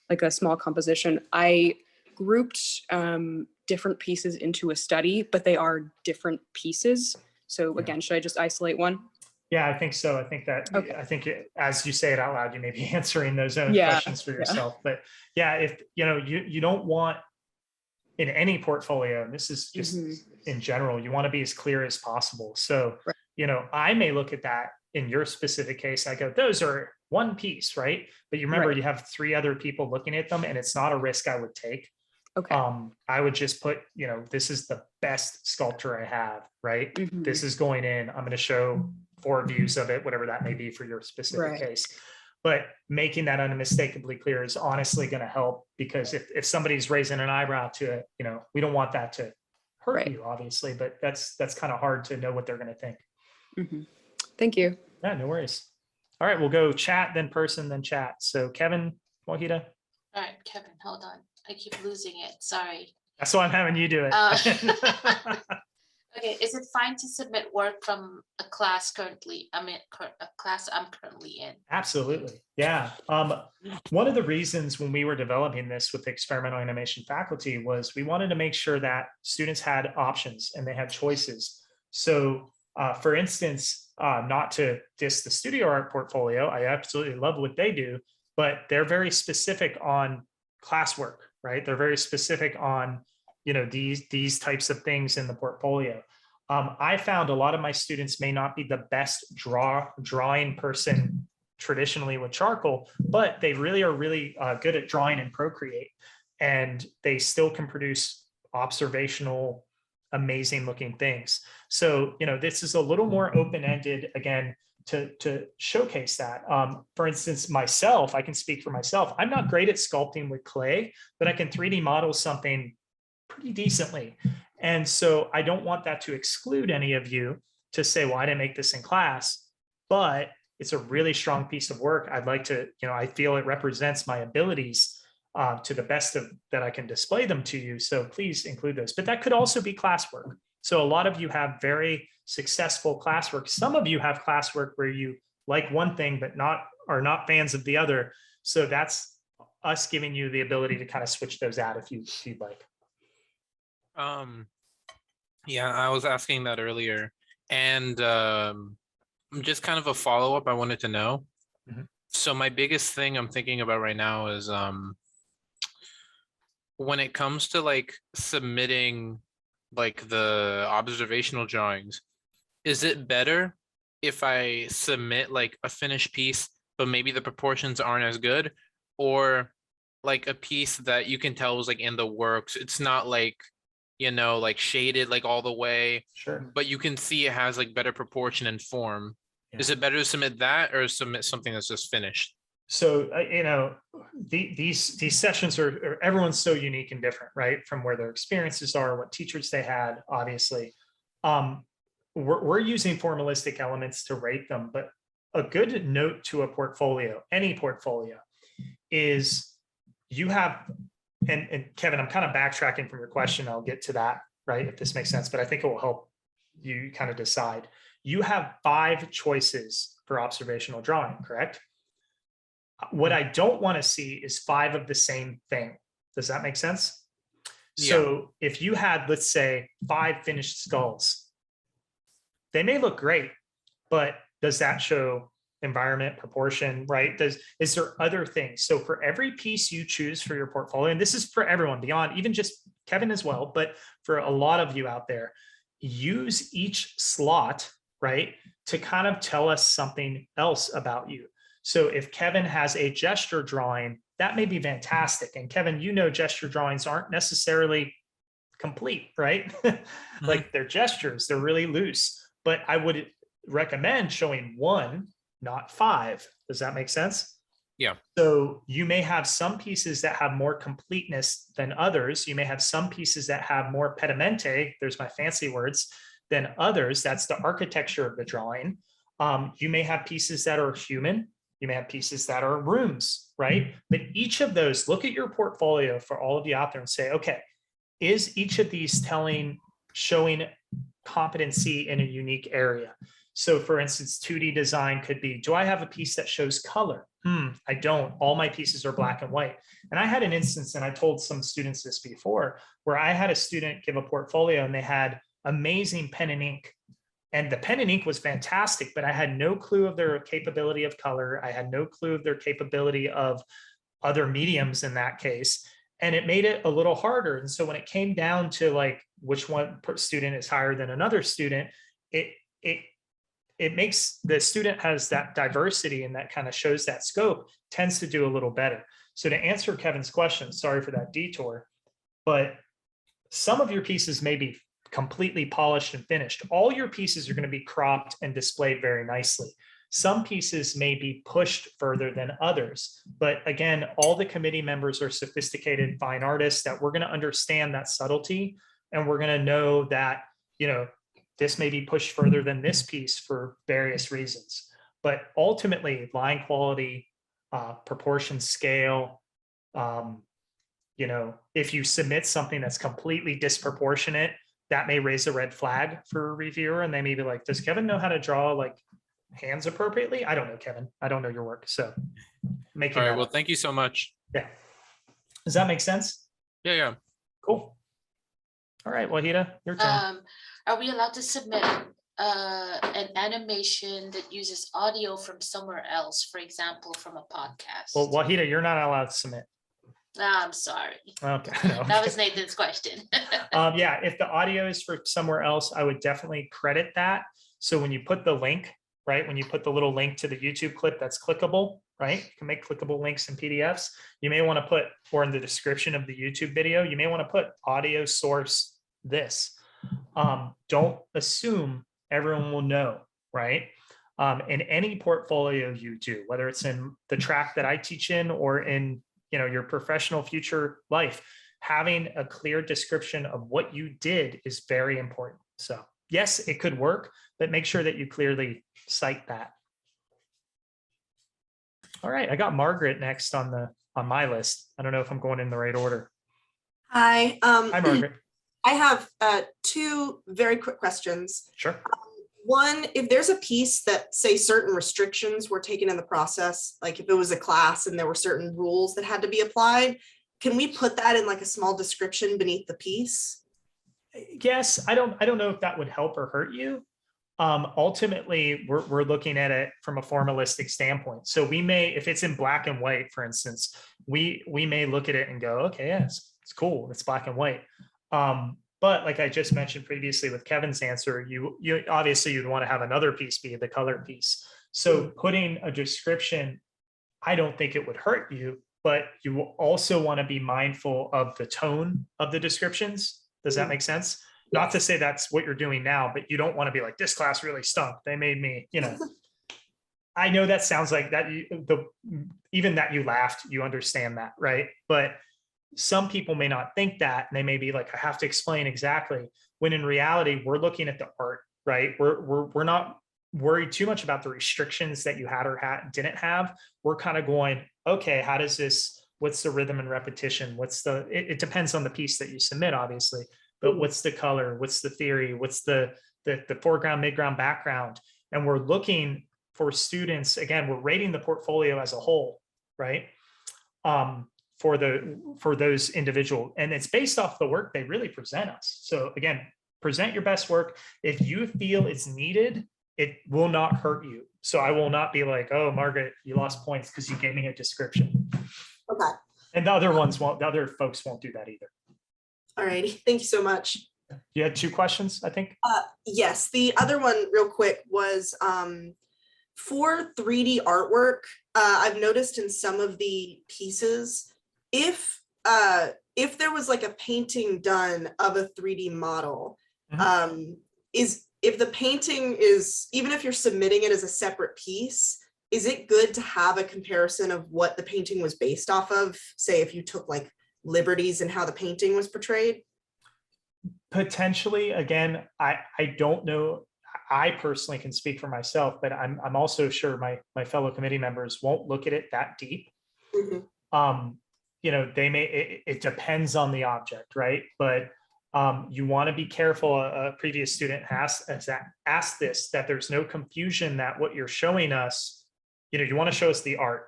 [SPEAKER 3] like a small composition. I grouped different pieces into a study, but they are different pieces. So again, should I just isolate one?
[SPEAKER 1] Yeah, I think so. I think that,
[SPEAKER 3] Okay.
[SPEAKER 1] I think as you say it out loud, you may be answering those own
[SPEAKER 3] Yeah,
[SPEAKER 1] questions for yourself. But yeah, if, you know, you don't want in any portfolio, and this is just in general, you want to be as clear as possible. So,
[SPEAKER 3] Right.
[SPEAKER 1] you know, I may look at that in your specific case, I go, those are one piece, right? But you remember
[SPEAKER 3] Right.
[SPEAKER 1] you have 3 other people looking at them, and it's not a risk I would take.
[SPEAKER 3] Okay.
[SPEAKER 1] I would just put, you know, this is the best sculpture I have, right?
[SPEAKER 3] Mhm.
[SPEAKER 1] This is going in, I'm going to show 4 views of it, whatever that may be for your specific
[SPEAKER 3] Right.
[SPEAKER 1] case. But making that unmistakably clear is honestly going to help, because if somebody's raising an eyebrow to it, you know, we don't want that to hurt
[SPEAKER 3] Right.
[SPEAKER 1] you, obviously, but that's kind of hard to know what they're going to think.
[SPEAKER 3] Mhm. Thank you.
[SPEAKER 1] Yeah, no worries. All right, we'll go chat, then person, then chat. So Kevin, Wahida.
[SPEAKER 2] All right, Kevin, hold on. I keep losing it. Sorry.
[SPEAKER 1] That's why I'm having you do it.
[SPEAKER 2] Okay, is it fine to submit work from a class currently? I mean, a class I'm currently in.
[SPEAKER 1] Absolutely. Yeah. One of the reasons when we were developing this with the experimental animation faculty was we wanted to make sure that students had options and they had choices. So for instance, not to diss the studio art portfolio, I absolutely love what they do, but they're very specific on classwork, right? They're very specific on, you know, these types of things in the portfolio. I found a lot of my students may not be the best drawing person traditionally with charcoal, but they really are good at drawing in Procreate, and they still can produce observational, amazing looking things. So, you know, this is a little more open-ended, again, to showcase that. For instance, myself, I can speak for myself. I'm not great at sculpting with clay, but I can 3D model something pretty decently. And so I don't want that to exclude any of you to say, well, I didn't make this in class, but it's a really strong piece of work. I'd like to, you know, I feel it represents my abilities to the best of that I can display them to you. So please include those. But that could also be classwork. So a lot of you have very successful classwork. Some of you have classwork where you like one thing, but are not fans of the other. So that's us giving you the ability to kind of switch those out if you'd like.
[SPEAKER 4] Yeah, I was asking that earlier, and just kind of a follow-up I wanted to know.
[SPEAKER 1] Mhm.
[SPEAKER 4] So my biggest thing I'm thinking about right now is when it comes to like submitting like the observational drawings, is it better if I submit like a finished piece, but maybe the proportions aren't as good, or like a piece that you can tell is like in the works? It's not like, you know, like shaded like all the way,
[SPEAKER 1] Sure.
[SPEAKER 4] but you can see it has like better proportion and form. Is it better to submit that or submit something that's just finished?
[SPEAKER 1] So, you know, these sessions are everyone's so unique and different, right? From where their experiences are, what teachers they had, obviously. We're using formalistic elements to rate them, but a good note to a portfolio, any portfolio, is you have, and Kevin, I'm kind of backtracking from your question. I'll get to that, right? If this makes sense, but I think it will help you kind of decide. You have 5 choices for observational drawing, correct? What I don't want to see is 5 of the same thing. Does that make sense? So if you had, let's say, 5 finished skulls, they may look great, but does that show environment, proportion, right? Is there other things? So for every piece you choose for your portfolio, and this is for everyone beyond even just Kevin as well, but for a lot of you out there, use each slot, right, to kind of tell us something else about you. So if Kevin has a gesture drawing, that may be fantastic. And Kevin, you know, gesture drawings aren't necessarily complete, right? Like they're gestures, they're really loose. But I would recommend showing 1, not 5. Does that make sense?
[SPEAKER 4] Yeah.
[SPEAKER 1] So you may have some pieces that have more completeness than others. You may have some pieces that have more pedimento, there's my fancy words, than others. That's the architecture of the drawing. You may have pieces that are human. You may have pieces that are rooms, right? But each of those, look at your portfolio for all of you out there and say, okay, is each of these showing competency in a unique area? So for instance, 2D design could be, do I have a piece that shows color? I don't. All my pieces are black and white. And I had an instance, and I told some students this before, where I had a student give a portfolio and they had amazing pen and ink. And the pen and ink was fantastic, but I had no clue of their capability of color. I had no clue of their capability of other mediums in that case. And it made it a little harder. And so when it came down to like which one student is higher than another student, it makes the student has that diversity and that kind of shows that scope, tends to do a little better. So to answer Kevin's question, sorry for that detour, but some of your pieces may be completely polished and finished. All your pieces are going to be cropped and displayed very nicely. Some pieces may be pushed further than others. But again, all the committee members are sophisticated fine artists that we're going to understand that subtlety. And we're going to know that, you know, this may be pushed further than this piece for various reasons. But ultimately, line quality, proportion, scale, you know, if you submit something that's completely disproportionate, that may raise a red flag for a reviewer. And they may be like, does Kevin know how to draw like hands appropriately? I don't know, Kevin. I don't know your work. So make it.
[SPEAKER 4] All right. Well, thank you so much.
[SPEAKER 1] Yeah. Does that make sense?
[SPEAKER 4] Yeah. Yeah.
[SPEAKER 1] Cool. All right, Wahida, your turn.
[SPEAKER 2] Are we allowed to submit an animation that uses audio from somewhere else, for example, from a podcast?
[SPEAKER 1] Well, Wahida, you're not allowed to submit.
[SPEAKER 2] I'm sorry.
[SPEAKER 1] Okay. No.
[SPEAKER 2] That was Nathan's question.
[SPEAKER 1] Yeah, if the audio is for somewhere else, I would definitely credit that. So when you put the link, right, when you put the little link to the YouTube clip that's clickable, right, you can make clickable links in PDFs. You may want to put, or in the description of the YouTube video, you may want to put audio source this. Don't assume everyone will know, right? In any portfolio you do, whether it's in the track that I teach in or in, you know, your professional future life, having a clear description of what you did is very important. So yes, it could work, but make sure that you clearly cite that. All right, I got Margaret next on my list. I don't know if I'm going in the right order.
[SPEAKER 5] Hi.
[SPEAKER 1] Hi, Margaret.
[SPEAKER 5] I have two very quick questions.
[SPEAKER 1] Sure.
[SPEAKER 5] One, if there's a piece that say certain restrictions were taken in the process, like if it was a class and there were certain rules that had to be applied, can we put that in like a small description beneath the piece?
[SPEAKER 1] Yes, I don't know if that would help or hurt you. Ultimately, we're looking at it from a formalistic standpoint. So we may, if it's in black and white, for instance, we may look at it and go, okay, yes, it's cool, it's black and white. But like I just mentioned previously with Kevin's answer, you obviously you'd want to have another piece be the color piece. So putting a description, I don't think it would hurt you, but you will also want to be mindful of the tone of the descriptions. Does that make sense? Not to say that's what you're doing now, but you don't want to be like, this class really stunk. They made me, you know. I know that sounds like that. Even that you laughed, you understand that, right? But some people may not think that, and they may be like, I have to explain exactly. When in reality, we're looking at the art, right? We're not worried too much about the restrictions that you had or didn't have. We're kind of going, okay, how does this? What's the rhythm and repetition? It depends on the piece that you submit, obviously. But what's the color? What's the theory? What's the foreground, midground, background? And we're looking for students, again, we're rating the portfolio as a whole, right? For those individual, and it's based off the work they really present us. So again, present your best work. If you feel it's needed, it will not hurt you. So I will not be like, oh, Margaret, you lost points because you gave me a description.
[SPEAKER 5] Okay.
[SPEAKER 1] And the other folks won't do that either.
[SPEAKER 5] All righty. Thank you so much.
[SPEAKER 1] You had two questions, I think.
[SPEAKER 5] Yes. The other one real quick was for 3D artwork. I've noticed in some of the pieces, if there was like a painting done of a 3D model, if the painting is, even if you're submitting it as a separate piece, is it good to have a comparison of what the painting was based off of? Say if you took like liberties and how the painting was portrayed?
[SPEAKER 1] Potentially, again, I don't know. I personally can speak for myself, but I'm also sure my fellow committee members won't look at it that deep.
[SPEAKER 5] Mhm.
[SPEAKER 1] You know, they may, it depends on the object, right? But you want to be careful. A previous student has asked this, that there's no confusion that what you're showing us, you know, you want to show us the art,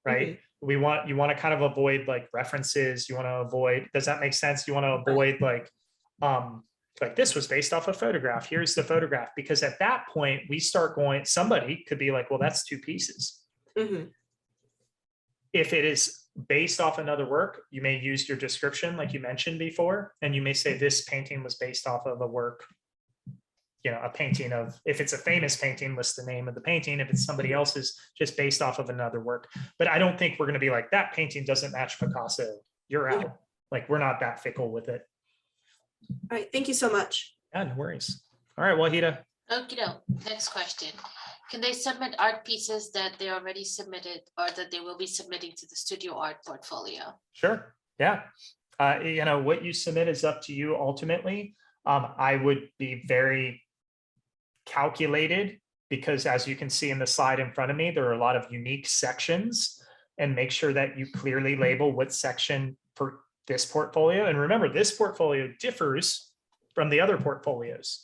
[SPEAKER 1] right? You want to kind of avoid like references. You want to avoid, does that make sense? You want to avoid like this was based off a photograph. Here's the photograph. Because at that point we start going, somebody could be like, well, that's two pieces.
[SPEAKER 5] Mhm.
[SPEAKER 1] If it is based off another work, you may use your description like you mentioned before, and you may say this painting was based off of a work, you know, a painting of, if it's a famous painting, list the name of the painting. If it's somebody else's, just based off of another work. But I don't think we're going to be like, that painting doesn't match Picasso, you're out. Like, we're not that fickle with it.
[SPEAKER 5] All right, thank you so much.
[SPEAKER 1] Yeah, no worries. All right, Wahida.
[SPEAKER 2] Okay, next question. Can they submit art pieces that they already submitted or that they will be submitting to the studio art portfolio?
[SPEAKER 1] Sure. Yeah. You know, what you submit is up to you ultimately. I would be very calculated, because as you can see in the slide in front of me, there are a lot of unique sections, and make sure that you clearly label what section for this portfolio. And remember, this portfolio differs from the other portfolios.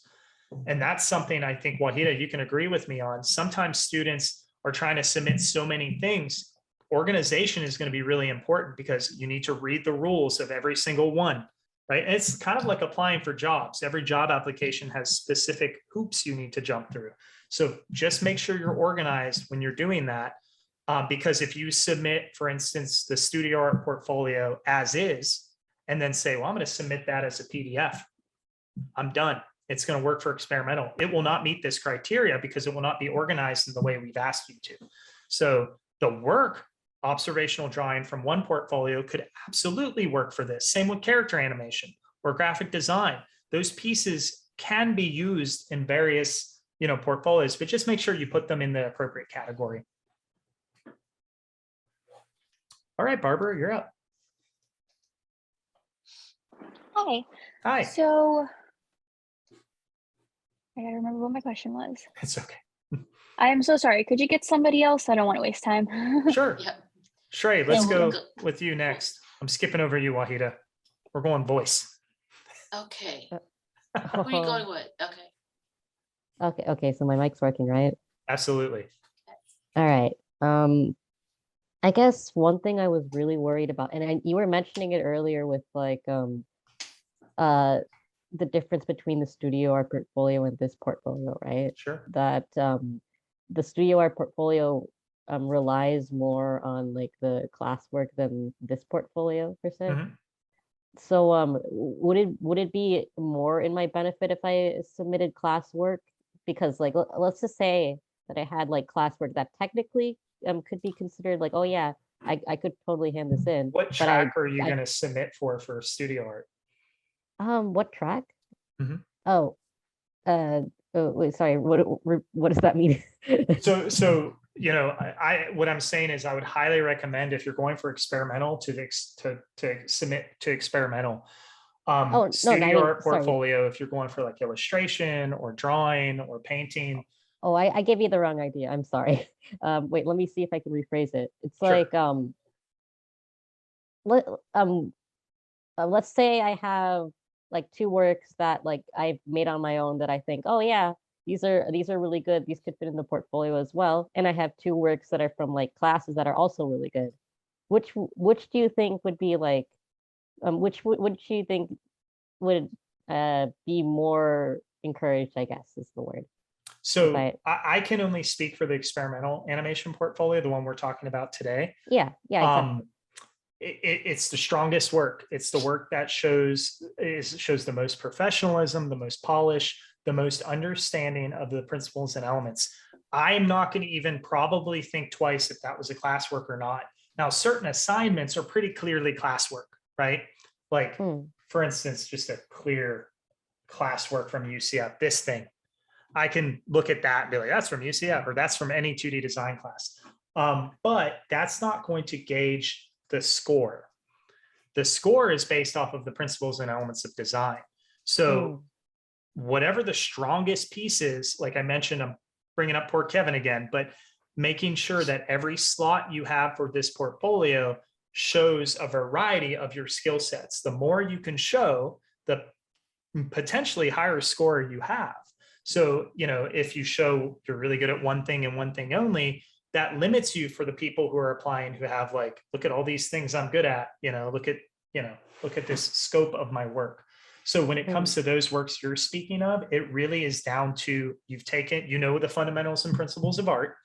[SPEAKER 1] And that's something I think, Wahida, you can agree with me on. Sometimes students are trying to submit so many things. Organization is going to be really important, because you need to read the rules of every single one, right? And it's kind of like applying for jobs. Every job application has specific hoops you need to jump through. So just make sure you're organized when you're doing that. Because if you submit, for instance, the studio art portfolio as is, and then say, well, I'm going to submit that as a PDF, I'm done. It's going to work for experimental. It will not meet this criteria because it will not be organized in the way we've asked you to. So the work observational drawing from one portfolio could absolutely work for this. Same with character animation or graphic design. Those pieces can be used in various, you know, portfolios, but just make sure you put them in the appropriate category. All right, Barbara, you're up.
[SPEAKER 6] Hi.
[SPEAKER 1] Hi.
[SPEAKER 6] So I gotta remember what my question was.
[SPEAKER 1] It's okay.
[SPEAKER 6] I am so sorry. Could you get somebody else? I don't want to waste time.
[SPEAKER 1] Sure.
[SPEAKER 2] Yeah.
[SPEAKER 1] Shrey, let's
[SPEAKER 6] Yeah,
[SPEAKER 1] go with you next. I'm skipping over you, Wahida. We're going voice.
[SPEAKER 2] Okay. Who are you going with? Okay.
[SPEAKER 7] Okay, so my mic's working, right?
[SPEAKER 1] Absolutely.
[SPEAKER 7] All right. I guess one thing I was really worried about, and you were mentioning it earlier with like the difference between the studio art portfolio and this portfolio, right?
[SPEAKER 1] Sure.
[SPEAKER 7] That the studio art portfolio relies more on like the classwork than this portfolio per se.
[SPEAKER 1] Mhm.
[SPEAKER 7] So would it be more in my benefit if I submitted classwork? Because like let's just say that I had like classwork that technically could be considered like, oh yeah, I could totally hand this in.
[SPEAKER 1] What
[SPEAKER 7] but
[SPEAKER 1] track are you
[SPEAKER 7] I-
[SPEAKER 1] going to submit for studio art?
[SPEAKER 7] What track?
[SPEAKER 1] Mhm.
[SPEAKER 7] Oh, wait, sorry. What does that mean?
[SPEAKER 1] So you know, what I'm saying is I would highly recommend, if you're going for experimental, to submit to experimental.
[SPEAKER 7] no,
[SPEAKER 1] Studio
[SPEAKER 7] I mean,
[SPEAKER 1] art
[SPEAKER 7] sorry.
[SPEAKER 1] portfolio, if you're going for like illustration or drawing or painting.
[SPEAKER 7] Oh, I gave you the wrong idea. I'm sorry. Wait, let me see if I can rephrase it. It's
[SPEAKER 1] Sure.
[SPEAKER 7] like let's say I have like two works that like I've made on my own that I think, oh yeah, these are really good. These could fit in the portfolio as well. And I have two works that are from like classes that are also really good. Which do you think would be like, which do you think would be more encouraged, I guess is the word.
[SPEAKER 1] So
[SPEAKER 7] If
[SPEAKER 1] I can only speak for the experimental animation portfolio, the one we're talking about today.
[SPEAKER 7] Yeah, exactly.
[SPEAKER 1] It's the strongest work. It's the work that shows the most professionalism, the most polish, the most understanding of the principles and elements. I'm not going to even probably think twice if that was a classwork or not. Now, certain assignments are pretty clearly classwork, right? Like, for instance, just a clear classwork from UCF, this thing. I can look at that and be like, that's from UCF, or that's from any 2D design class. But that's not going to gauge the score. The score is based off of the principles and elements of design. So whatever the strongest piece is, like I mentioned, I'm bringing up poor Kevin again, but making sure that every slot you have for this portfolio shows a variety of your skill sets. The more you can show, the potentially higher score you have. So, if you show you're really good at one thing and one thing only, that limits you for the people who are applying who have like, look at all these things I'm good at, look at this scope of my work. So when it comes to those works you're speaking of, it really is down to you've taken, the fundamentals and principles of art.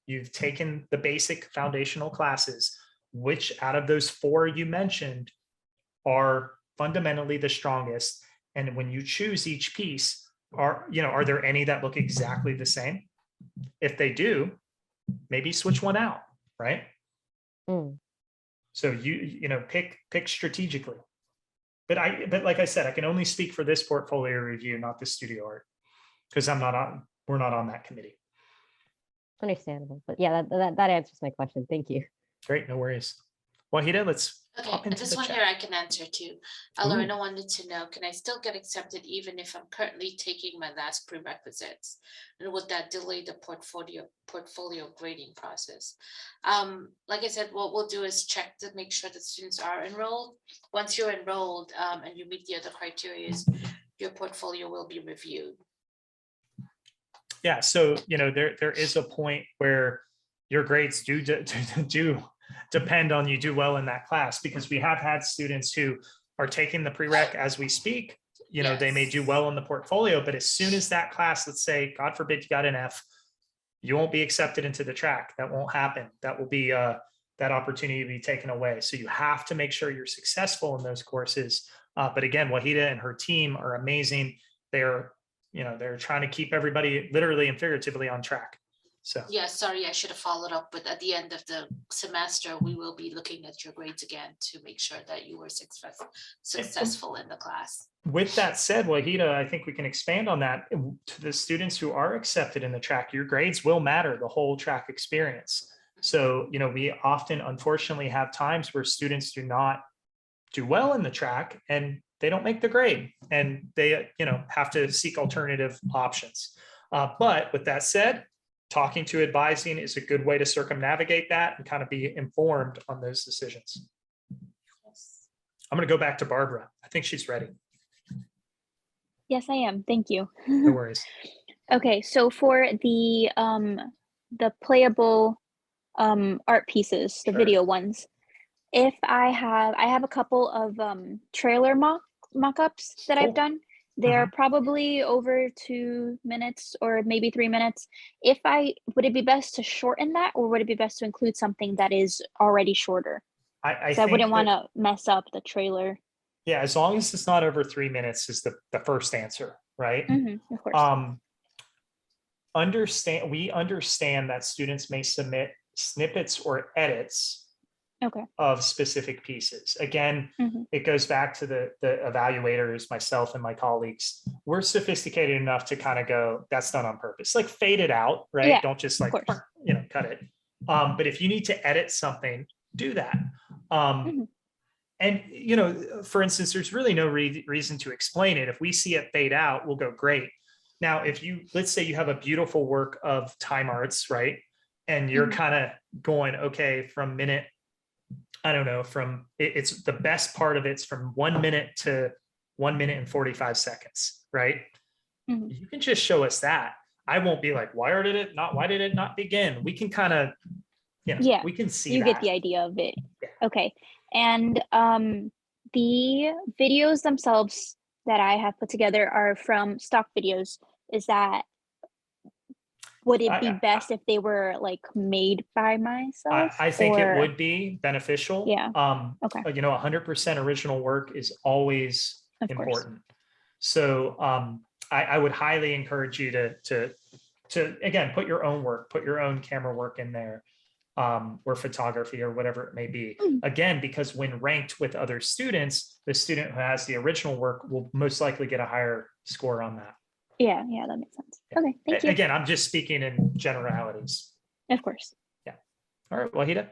[SPEAKER 1] You've taken the basic foundational classes. Which out of those 4 you mentioned are fundamentally the strongest? And when you choose each piece, are there any that look exactly the same? If they do, maybe switch one out, right? So pick strategically. But like I said, I can only speak for this portfolio review, not the studio art, because we're not on that committee.
[SPEAKER 7] Understandable, but yeah, that answers my question. Thank you.
[SPEAKER 1] Great, no worries. Wahida, let's
[SPEAKER 2] Okay,
[SPEAKER 1] pop into
[SPEAKER 2] this
[SPEAKER 1] the
[SPEAKER 2] one
[SPEAKER 1] chat.
[SPEAKER 2] here I can answer too. Lorena wanted to know, can I still get accepted even if I'm currently taking my last prerequisites? And would that delay the portfolio grading process? Like I said, what we'll do is check to make sure that students are enrolled. Once you're enrolled and you meet the other criteria, your portfolio will be reviewed.
[SPEAKER 1] Yeah, so there is a point where your grades do depend on you do well in that class, because we have had students who are taking the prereq as we speak. They may do well in the portfolio, but as soon as that class, let's say, God forbid, you got an F, you won't be accepted into the track. That won't happen. That will be that opportunity to be taken away. So you have to make sure you're successful in those courses. But again, Wahida and her team are amazing. They're trying to keep everybody literally and figuratively on track. So
[SPEAKER 2] yeah, sorry, I should have followed up, but at the end of the semester, we will be looking at your grades again to make sure that you were successful in the class.
[SPEAKER 1] With that said, Wahida, I think we can expand on that. To the students who are accepted in the track, your grades will matter the whole track experience. So, we often, unfortunately, have times where students do not do well in the track and they don't make the grade, and they, have to seek alternative options. But with that said, talking to advising is a good way to circumnavigate that and kind of be informed on those decisions.
[SPEAKER 2] Yes.
[SPEAKER 1] I'm going to go back to Barbara. I think she's ready.
[SPEAKER 6] Yes, I am. Thank you.
[SPEAKER 1] No worries.
[SPEAKER 6] Okay, so for the playable art pieces, the
[SPEAKER 1] Sure.
[SPEAKER 6] video ones, if I have a couple of trailer mock-ups that
[SPEAKER 1] Cool.
[SPEAKER 6] I've done. They're probably over 2 minutes or maybe 3 minutes. Would it be best to shorten that, or would it be best to include something that is already shorter?
[SPEAKER 1] I
[SPEAKER 6] wouldn't want to mess up the trailer.
[SPEAKER 1] Yeah, as long as it's not over 3 minutes is the first answer, right?
[SPEAKER 6] Of course.
[SPEAKER 1] We understand that students may submit snippets or edits
[SPEAKER 6] Okay.
[SPEAKER 1] of specific pieces. Again, it goes back to the evaluators, myself and my colleagues. We're sophisticated enough to kind of go, that's done on purpose. Like fade it out, right?
[SPEAKER 6] Yeah,
[SPEAKER 1] don't just like, cut it. But if you need to edit something, do that. And, for instance, there's really no reason to explain it. If we see it fade out, we'll go, great. Now, let's say you have a beautiful work of time arts, right? And you're kind of going, okay, from minute, I don't know, it's the best part of it's from 1 minute to 1 minute and 45 seconds, right? You can just show us that. I won't be like, why did it not begin? We can kind of, we can see
[SPEAKER 6] you
[SPEAKER 1] that.
[SPEAKER 6] get the idea of it.
[SPEAKER 1] Yeah.
[SPEAKER 6] Okay. And the videos themselves that I have put together are from stock videos. Would it be best if they were like made by myself?
[SPEAKER 1] I think it would be beneficial.
[SPEAKER 6] Yeah. Okay.
[SPEAKER 1] 100% original work is always important. So I would highly encourage you to again, put your own work, put your own camera work in there, or photography or whatever it may be. Again, because when ranked with other students, the student who has the original work will most likely get a higher score on that.
[SPEAKER 6] Yeah, that makes sense. Okay, thank you.
[SPEAKER 1] Again, I'm just speaking in generalities.
[SPEAKER 6] Of course.
[SPEAKER 1] Yeah. All right, Wahida.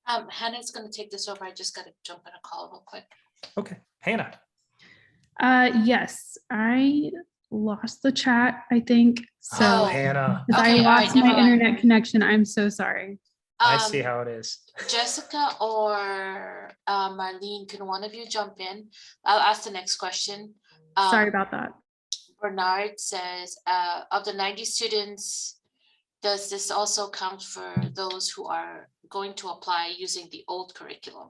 [SPEAKER 2] Hannah's gonna take this over. I just gotta jump in a call real quick.
[SPEAKER 1] Okay, Hannah.
[SPEAKER 8] Yes, I lost the chat, I think. So
[SPEAKER 1] Oh, Hannah.
[SPEAKER 8] if
[SPEAKER 2] Okay,
[SPEAKER 8] I
[SPEAKER 2] all right,
[SPEAKER 8] lost
[SPEAKER 2] never
[SPEAKER 8] my
[SPEAKER 2] mind.
[SPEAKER 8] internet connection, I'm so sorry.
[SPEAKER 1] I see how it is.
[SPEAKER 2] Jessica or Marlene, can one of you jump in? I'll ask the next question.
[SPEAKER 8] Sorry about that.
[SPEAKER 2] Bernard says, of the 90 students, does this also count for those who are going to apply using the old curriculum?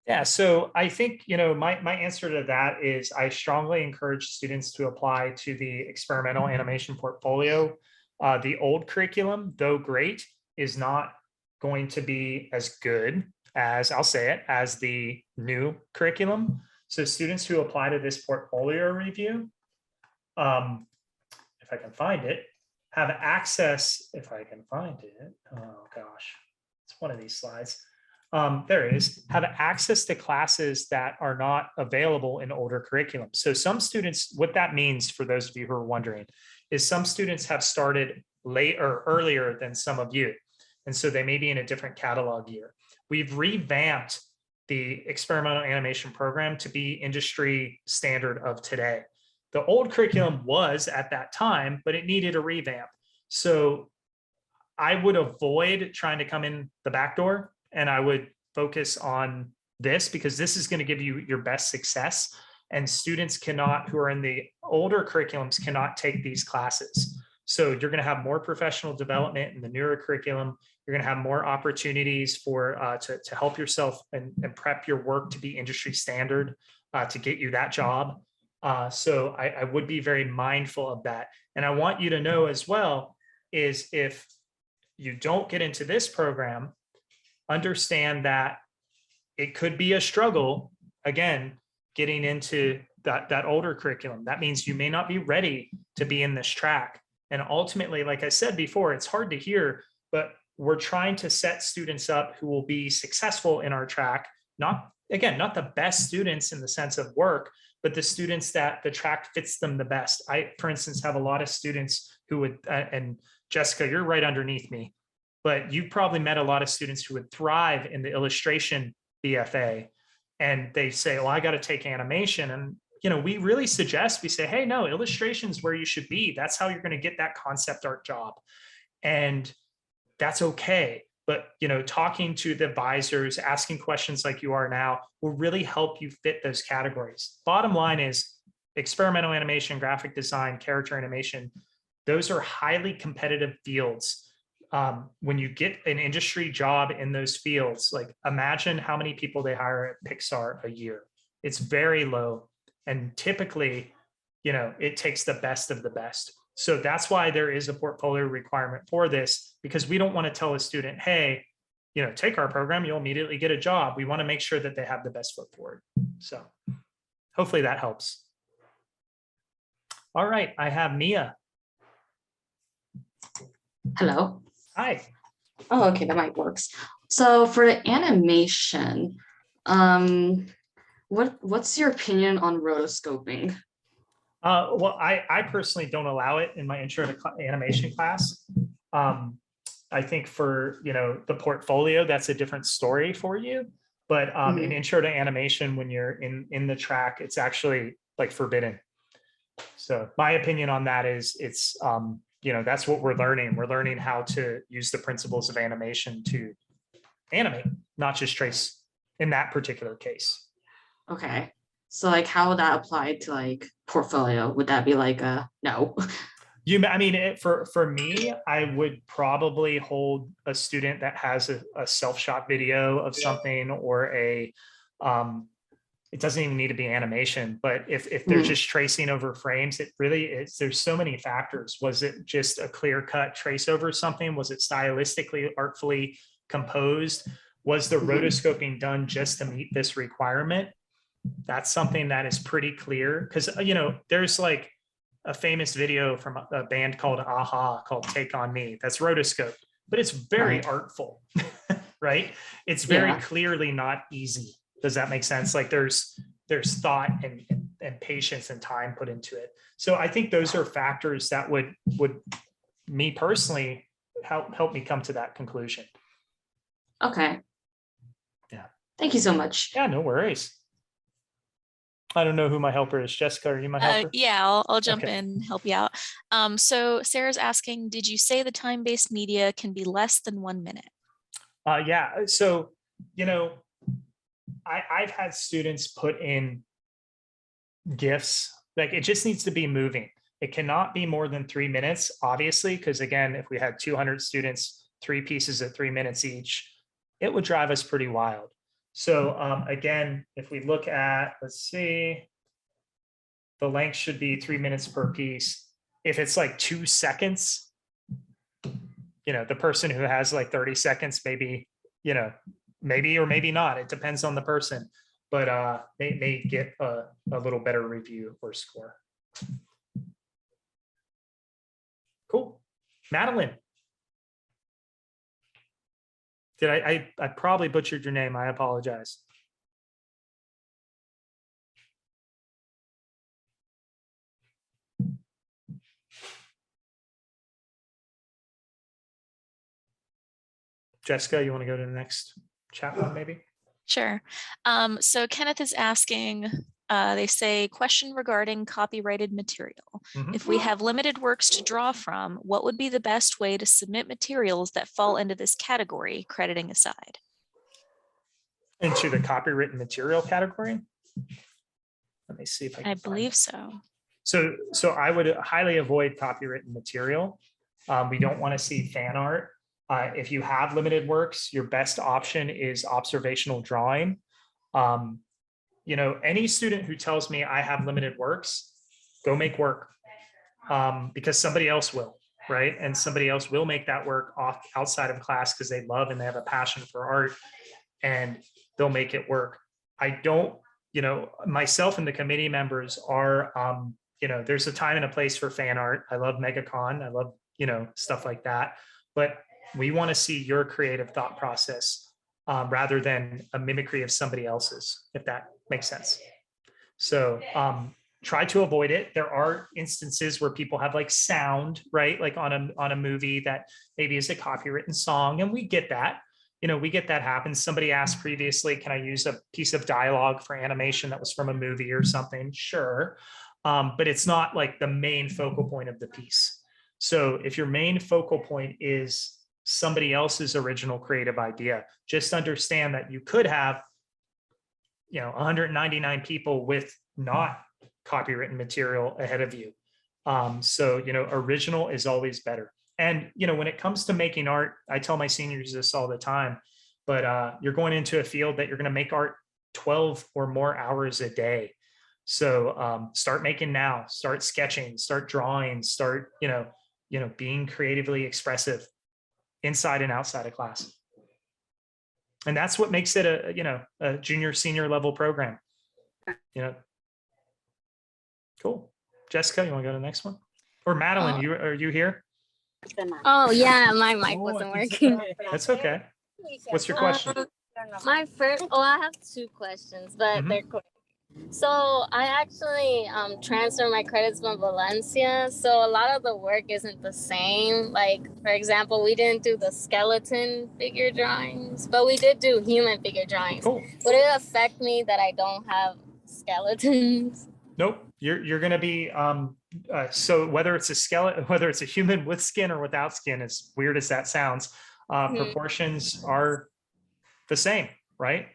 [SPEAKER 1] Yeah, so I think, my answer to that is I strongly encourage students to apply to the experimental animation portfolio. The old curriculum, though great, is not going to be as good as, I'll say it, as the new curriculum. So students who apply to this portfolio review, if I can find it, have access, if I can find it, oh gosh, it's one of these slides. There it is, have access to classes that are not available in older curriculum. So some students, what that means for those of you who are wondering, is some students have started late or earlier than some of you. And so they may be in a different catalog year. We've revamped the experimental animation program to be industry standard of today. The old curriculum was at that time, but it needed a revamp. So I would avoid trying to come in the back door, and I would focus on this because this is going to give you your best success. And students cannot, who are in the older curriculums, cannot take these classes. So you're going to have more professional development in the newer curriculum. You're going to have more opportunities for to help yourself and prep your work to be industry standard to get you that job. So I would be very mindful of that. And I want you to know as well is if you don't get into this program, understand that it could be a struggle, again, getting into that older curriculum. That means you may not be ready to be in this track. And ultimately, like I said before, it's hard to hear, but we're trying to set students up who will be successful in our track. Not the best students in the sense of work, but the students that the track fits them the best. I, for instance, have a lot of students who would, and Jessica, you're right underneath me, but you probably met a lot of students who would thrive in the illustration BFA. And they say, well, I got to take animation. And, we really suggest, we say, hey, no, illustration is where you should be. That's how you're going to get that concept art job. And that's okay. But, talking to the advisors, asking questions like you are now will really help you fit those categories. Bottom line is experimental animation, graphic design, character animation. Those are highly competitive fields. When you get an industry job in those fields, like imagine how many people they hire at Pixar a year. It's very low. And typically, it takes the best of the best. So that's why there is a portfolio requirement for this, because we don't want to tell a student, hey, take our program, you'll immediately get a job. We want to make sure that they have the best foot forward. So hopefully that helps. All right, I have Mia.
[SPEAKER 9] Hello.
[SPEAKER 1] Hi.
[SPEAKER 9] Oh, okay, the mic works. So for the animation, what's your opinion on rotoscoping?
[SPEAKER 1] Well, I personally don't allow it in my intro to animation class. I think for, the portfolio, that's a different story for you. But in intro to animation, when you're in the track, it's actually like forbidden. So my opinion on that is it's, that's what we're learning. We're learning how to use the principles of animation to animate, not just trace in that particular case.
[SPEAKER 9] Okay. So like how would that apply to like portfolio? Would that be like a no?
[SPEAKER 1] For me, I would probably hold a student that has a self-shot video of something or it doesn't even need to be animation, but if they're just tracing over frames, it really is, there's so many factors. Was it just a clear cut trace over something? Was it stylistically, artfully composed? Was the rotoscoping done just to meet this requirement? That's something that is pretty clear because, there's like a famous video from a band called Aha called Take On Me. That's rotoscope, but it's very artful, right? It's very clearly not easy. Does that make sense? Like there's thought and patience and time put into it. So I think those are factors that would me personally help me come to that conclusion.
[SPEAKER 9] Okay.
[SPEAKER 1] Yeah.
[SPEAKER 9] Thank you so much.
[SPEAKER 1] Yeah, no worries. I don't know who my helper is. Jessica, are you my helper?
[SPEAKER 10] Yeah, I'll jump
[SPEAKER 1] Okay.
[SPEAKER 10] in and help you out. So Sarah's asking, did you say the time-based media can be less than 1 minute?
[SPEAKER 1] Yeah, so, you know, I've had students put in GIFs, like it just needs to be moving. It cannot be more than 3 minutes, obviously, because again, if we had 200 students, 3 pieces at 3 minutes each, it would drive us pretty wild. So again, if we look at, let's see, the length should be 3 minutes per piece. If it's like 2 seconds, you know, the person who has like 30 seconds, maybe, you know, maybe or maybe not. It depends on the person, but they may get a little better review or score. Cool. Madeline. Did I probably butchered your name. I apologize. Jessica, you want to go to the next chat one maybe?
[SPEAKER 10] Sure. So Kenneth is asking, they say, question regarding copyrighted material.
[SPEAKER 1] Mhm.
[SPEAKER 10] If we have limited works to draw from, what would be the best way to submit materials that fall into this category, crediting aside?
[SPEAKER 1] Into the copywritten material category? Let me see if I can
[SPEAKER 10] I
[SPEAKER 1] find
[SPEAKER 10] believe
[SPEAKER 1] it.
[SPEAKER 10] so.
[SPEAKER 1] So I would highly avoid copywritten material. We don't want to see fan art. If you have limited works, your best option is observational drawing. You know, any student who tells me I have limited works, go make work, because somebody else will, right? And somebody else will make that work outside of class because they love and they have a passion for art, and they'll make it work. I don't, you know, myself and the committee members are, you know, there's a time and a place for fan art. I love MegaCon. I love, you know, stuff like that. But we want to see your creative thought process rather than a mimicry of somebody else's, if that makes sense. So try to avoid it. There are instances where people have like sound, right? Like on a movie that maybe is a copywritten song, and we get that. You know, we get that happens. Somebody asked previously, can I use a piece of dialogue for animation that was from a movie or something? Sure. But it's not like the main focal point of the piece. So if your main focal point is somebody else's original creative idea, just understand that you could have, you know, 199 people with not copywritten material ahead of you. So, you know, original is always better. And, you know, when it comes to making art, I tell my seniors this all the time, but you're going into a field that you're going to make art 12 or more hours a day. So start making now, start sketching, start drawing, start, you know, being creatively expressive inside and outside of class. And that's what makes it a, you know, a junior, senior level program, you know. Cool. Jessica, you want to go to the next one? Or Madeline, are you here?
[SPEAKER 11] Oh yeah, my mic wasn't working.
[SPEAKER 1] That's okay. What's your question?
[SPEAKER 11] My first, I have 2 questions, but they're quick. So I actually transferred my credits from Valencia, so a lot of the work isn't the same. Like, for example, we didn't do the skeleton figure drawings, but we did do human figure drawings.
[SPEAKER 1] Cool.
[SPEAKER 11] Would it affect me that I don't have skeletons?
[SPEAKER 1] Nope. You're going to be so whether it's a skeleton, whether it's a human with skin or without skin, as weird as that sounds, proportions are the same, right?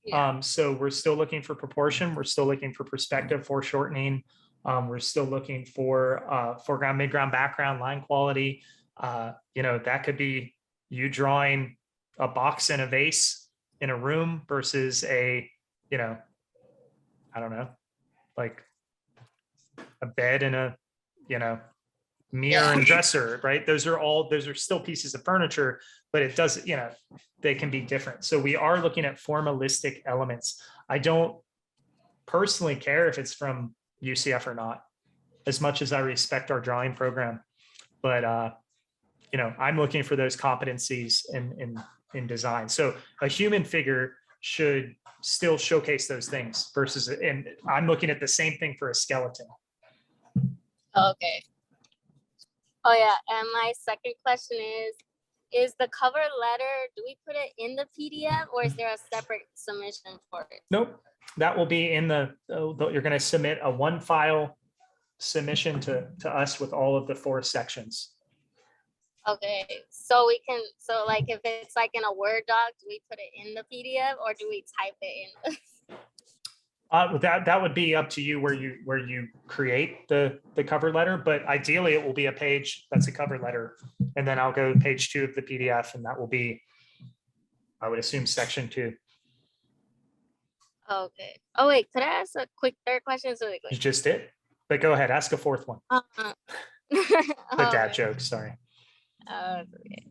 [SPEAKER 11] Yeah.
[SPEAKER 1] So we're still looking for proportion. We're still looking for perspective, foreshortening. We're still looking for foreground, midground, background, line quality. You know, that could be you drawing a box and a vase in a room versus a, you know, I don't know, like a bed and a, you know, mirror and dresser, right? Those are still pieces of furniture, but it does, you know, they can be different. So we are looking at formalistic elements. I don't personally care if it's from UCF or not, as much as I respect our drawing program. But you know, I'm looking for those competencies in design. So a human figure should still showcase those things versus, and I'm looking at the same thing for a skeleton.
[SPEAKER 11] Okay. Oh yeah, and my second question is, is the cover letter, do we put it in the PDF or is there a separate submission for it?
[SPEAKER 1] Nope, that will be in the, you're going to submit a one file submission to us with all of the 4 sections.
[SPEAKER 11] Okay, so we can, so like if it's like in a Word doc, do we put it in the PDF or do we type it in?
[SPEAKER 1] That would be up to you where you create the cover letter, but ideally it will be a page that's a cover letter. And then I'll go page 2 of the PDF and that will be, I would assume, section 2.
[SPEAKER 11] Okay. Oh wait, could I ask a quick third question? So
[SPEAKER 1] You just did, but go ahead, ask a 4th one. The dad joke, sorry.
[SPEAKER 11] Okay.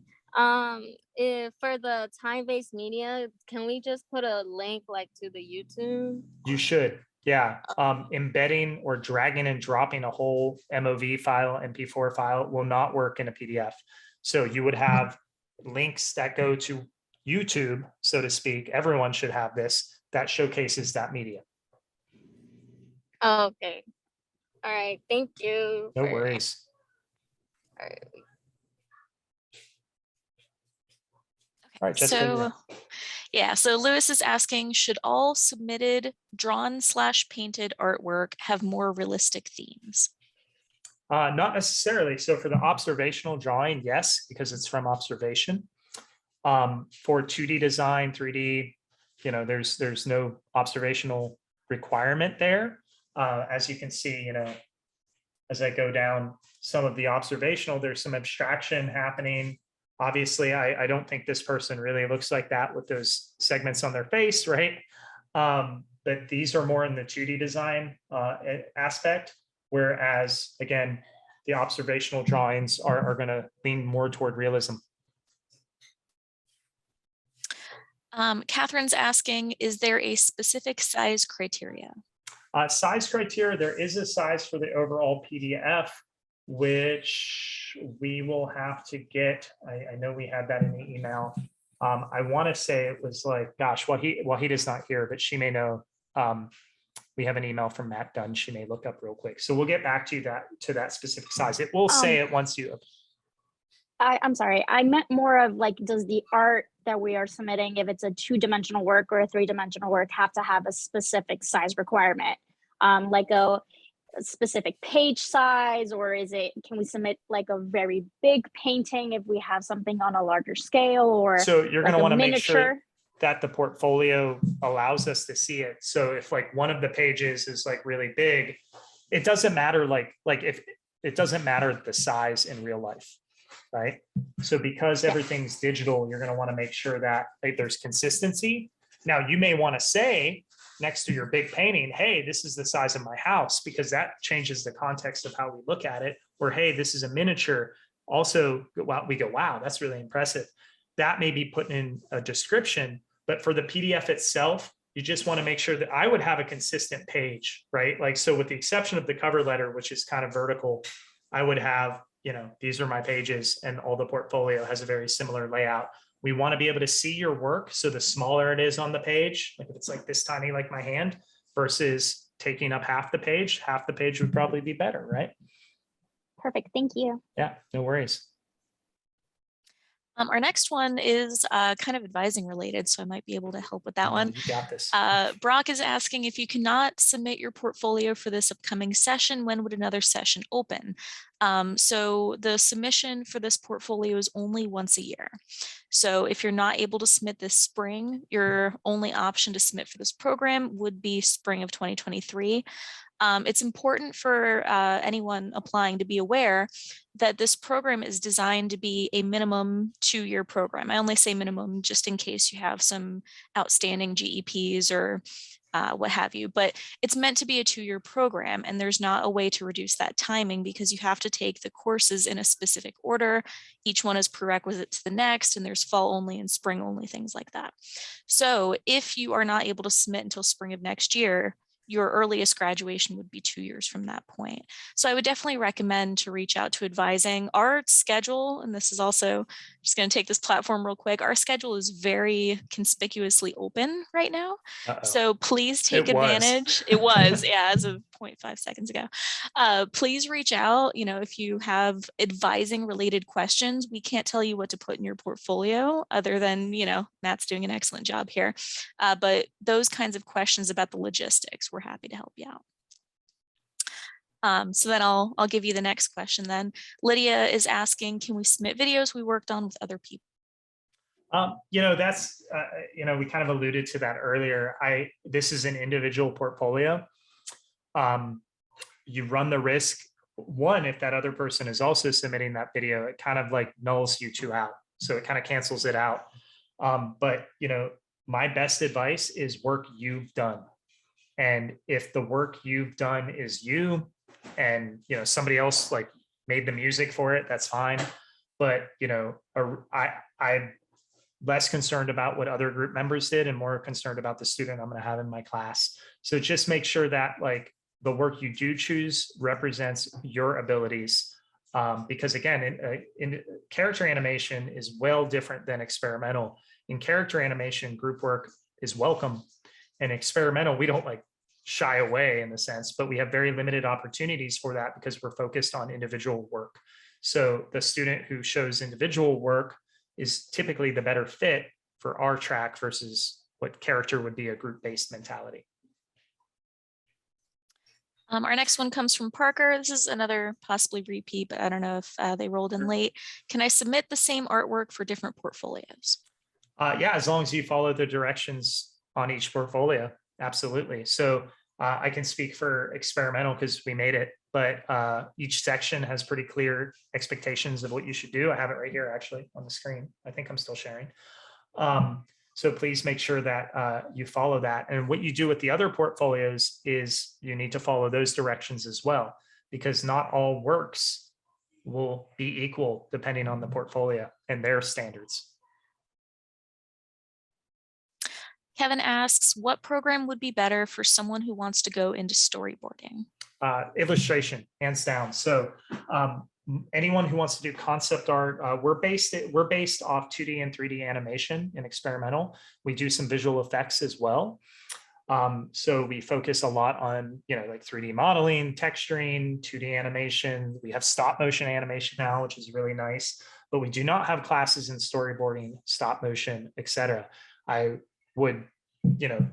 [SPEAKER 11] If for the time-based media, can we just put a link like to the YouTube?
[SPEAKER 1] You should, yeah. Embedding or dragging and dropping a whole MOV file, MP4 file will not work in a PDF. So you would have links that go to YouTube, so to speak. Everyone should have this that showcases that media.
[SPEAKER 11] Okay. All right. Thank you.
[SPEAKER 1] No worries.
[SPEAKER 11] All right.
[SPEAKER 1] All right, Jessica,
[SPEAKER 10] So, yeah, so Lewis is asking, should all submitted drawn/painted artwork have more realistic themes?
[SPEAKER 1] not necessarily. So for the observational drawing, yes, because it's from observation. For 2D design, 3D, there's no observational requirement there. As you can see, as I go down some of the observational, there's some abstraction happening. Obviously, I don't think this person really looks like that with those segments on their face, right? But these are more in the 2D design aspect, whereas, again, the observational drawings are going to lean more toward realism.
[SPEAKER 10] Catherine's asking, is there a specific size criteria?
[SPEAKER 1] Size criteria, there is a size for the overall PDF, which we will have to get. I know we had that in the email. I want to say it was like, gosh, he does not hear, but she may know. We have an email from Matt Dunn. She may look up real quick. So we'll get back to that specific size. It will say it once you.
[SPEAKER 6] I'm sorry. I meant more of like, does the art that we are submitting, if it's a 2-dimensional work or a 3-dimensional work, have to have a specific size requirement? Like a specific page size, or can we submit like a very big painting if we have something on a larger scale? Or
[SPEAKER 1] so you're going to
[SPEAKER 6] like
[SPEAKER 1] want to make sure
[SPEAKER 6] miniature?
[SPEAKER 1] that the portfolio allows us to see it. So if like one of the pages is like really big, it doesn't matter like if it doesn't matter the size in real life, right? So because everything's digital, you're going to want to make sure that there's consistency. Now you may want to say next to your big painting, hey, this is the size of my house, because that changes the context of how we look at it. Or, hey, this is a miniature. Also, we go, wow, that's really impressive. That may be put in a description, but for the PDF itself, you just want to make sure that I would have a consistent page, right? Like, so with the exception of the cover letter, which is kind of vertical, I would have, these are my pages, and all the portfolio has a very similar layout. We want to be able to see your work. So the smaller it is on the page, like if it's like this tiny, like my hand, versus taking up half the page would probably be better, right?
[SPEAKER 6] Perfect. Thank you.
[SPEAKER 1] Yeah, no worries.
[SPEAKER 10] Our next one is kind of advising related, so I might be able to help with that one.
[SPEAKER 1] You got this.
[SPEAKER 10] Brock is asking, if you cannot submit your portfolio for this upcoming session, when would another session open? So the submission for this portfolio is only once a year. So if you're not able to submit this spring, your only option to submit for this program would be spring of 2023. It's important for anyone applying to be aware that this program is designed to be a minimum 2-year program. I only say minimum just in case you have some outstanding GEPs or what have you, but it's meant to be a 2-year program, and there's not a way to reduce that timing because you have to take the courses in a specific order. Each one is prerequisite to the next, and there's fall only and spring only, things like that. So if you are not able to submit until spring of next year, your earliest graduation would be 2 years from that point. So I would definitely recommend to reach out to advising. Our schedule, and this is also just going to take this platform real quick, our schedule is very conspicuously open right now. So please take advantage. It was, yeah, as of 0.5 seconds ago. Please reach out, you know, if you have advising related questions. We can't tell you what to put in your portfolio other than, you know, Matt's doing an excellent job here. But those kinds of questions about the logistics, we're happy to help you out. So then I'll give you the next question then. Lydia is asking, can we submit videos we worked on with other people?
[SPEAKER 1] You know, that's, you know, we kind of alluded to that earlier. This is an individual portfolio. You run the risk, one, if that other person is also submitting that video, it kind of like nulls you two out. So it kind of cancels it out. But, you know, my best advice is work you've done. And if the work you've done is you, and, you know, somebody else like made the music for it, that's fine. But, you know, I'm less concerned about what other group members did and more concerned about the student I'm going to have in my class. So just make sure that like the work you do choose represents your abilities. Because again, in character animation is well different than experimental. In character animation, group work is welcome. And experimental, we don't like shy away in the sense, but we have very limited opportunities for that because we're focused on individual work. So the student who shows individual work is typically the better fit for our track versus what character would be a group-based mentality.
[SPEAKER 10] Our next one comes from Parker. This is another possibly repeat, but I don't know if they rolled in late. Can I submit the same artwork for different portfolios?
[SPEAKER 1] Yeah, as long as you follow the directions on each portfolio, absolutely. So I can speak for experimental because we made it, but each section has pretty clear expectations of what you should do. I have it right here actually on the screen. I think I'm still sharing. So please make sure that you follow that. And what you do with the other portfolios is you need to follow those directions as well, because not all works will be equal depending on the portfolio and their standards.
[SPEAKER 10] Kevin asks, what program would be better for someone who wants to go into storyboarding?
[SPEAKER 1] Illustration, hands down. So anyone who wants to do concept art, we're based off 2D and 3D animation and experimental. We do some visual effects as well. So we focus a lot on, you know, like 3D modeling, texturing, 2D animation. We have stop motion animation now, which is really nice, but we do not have classes in storyboarding, stop motion, etc. I would, you know,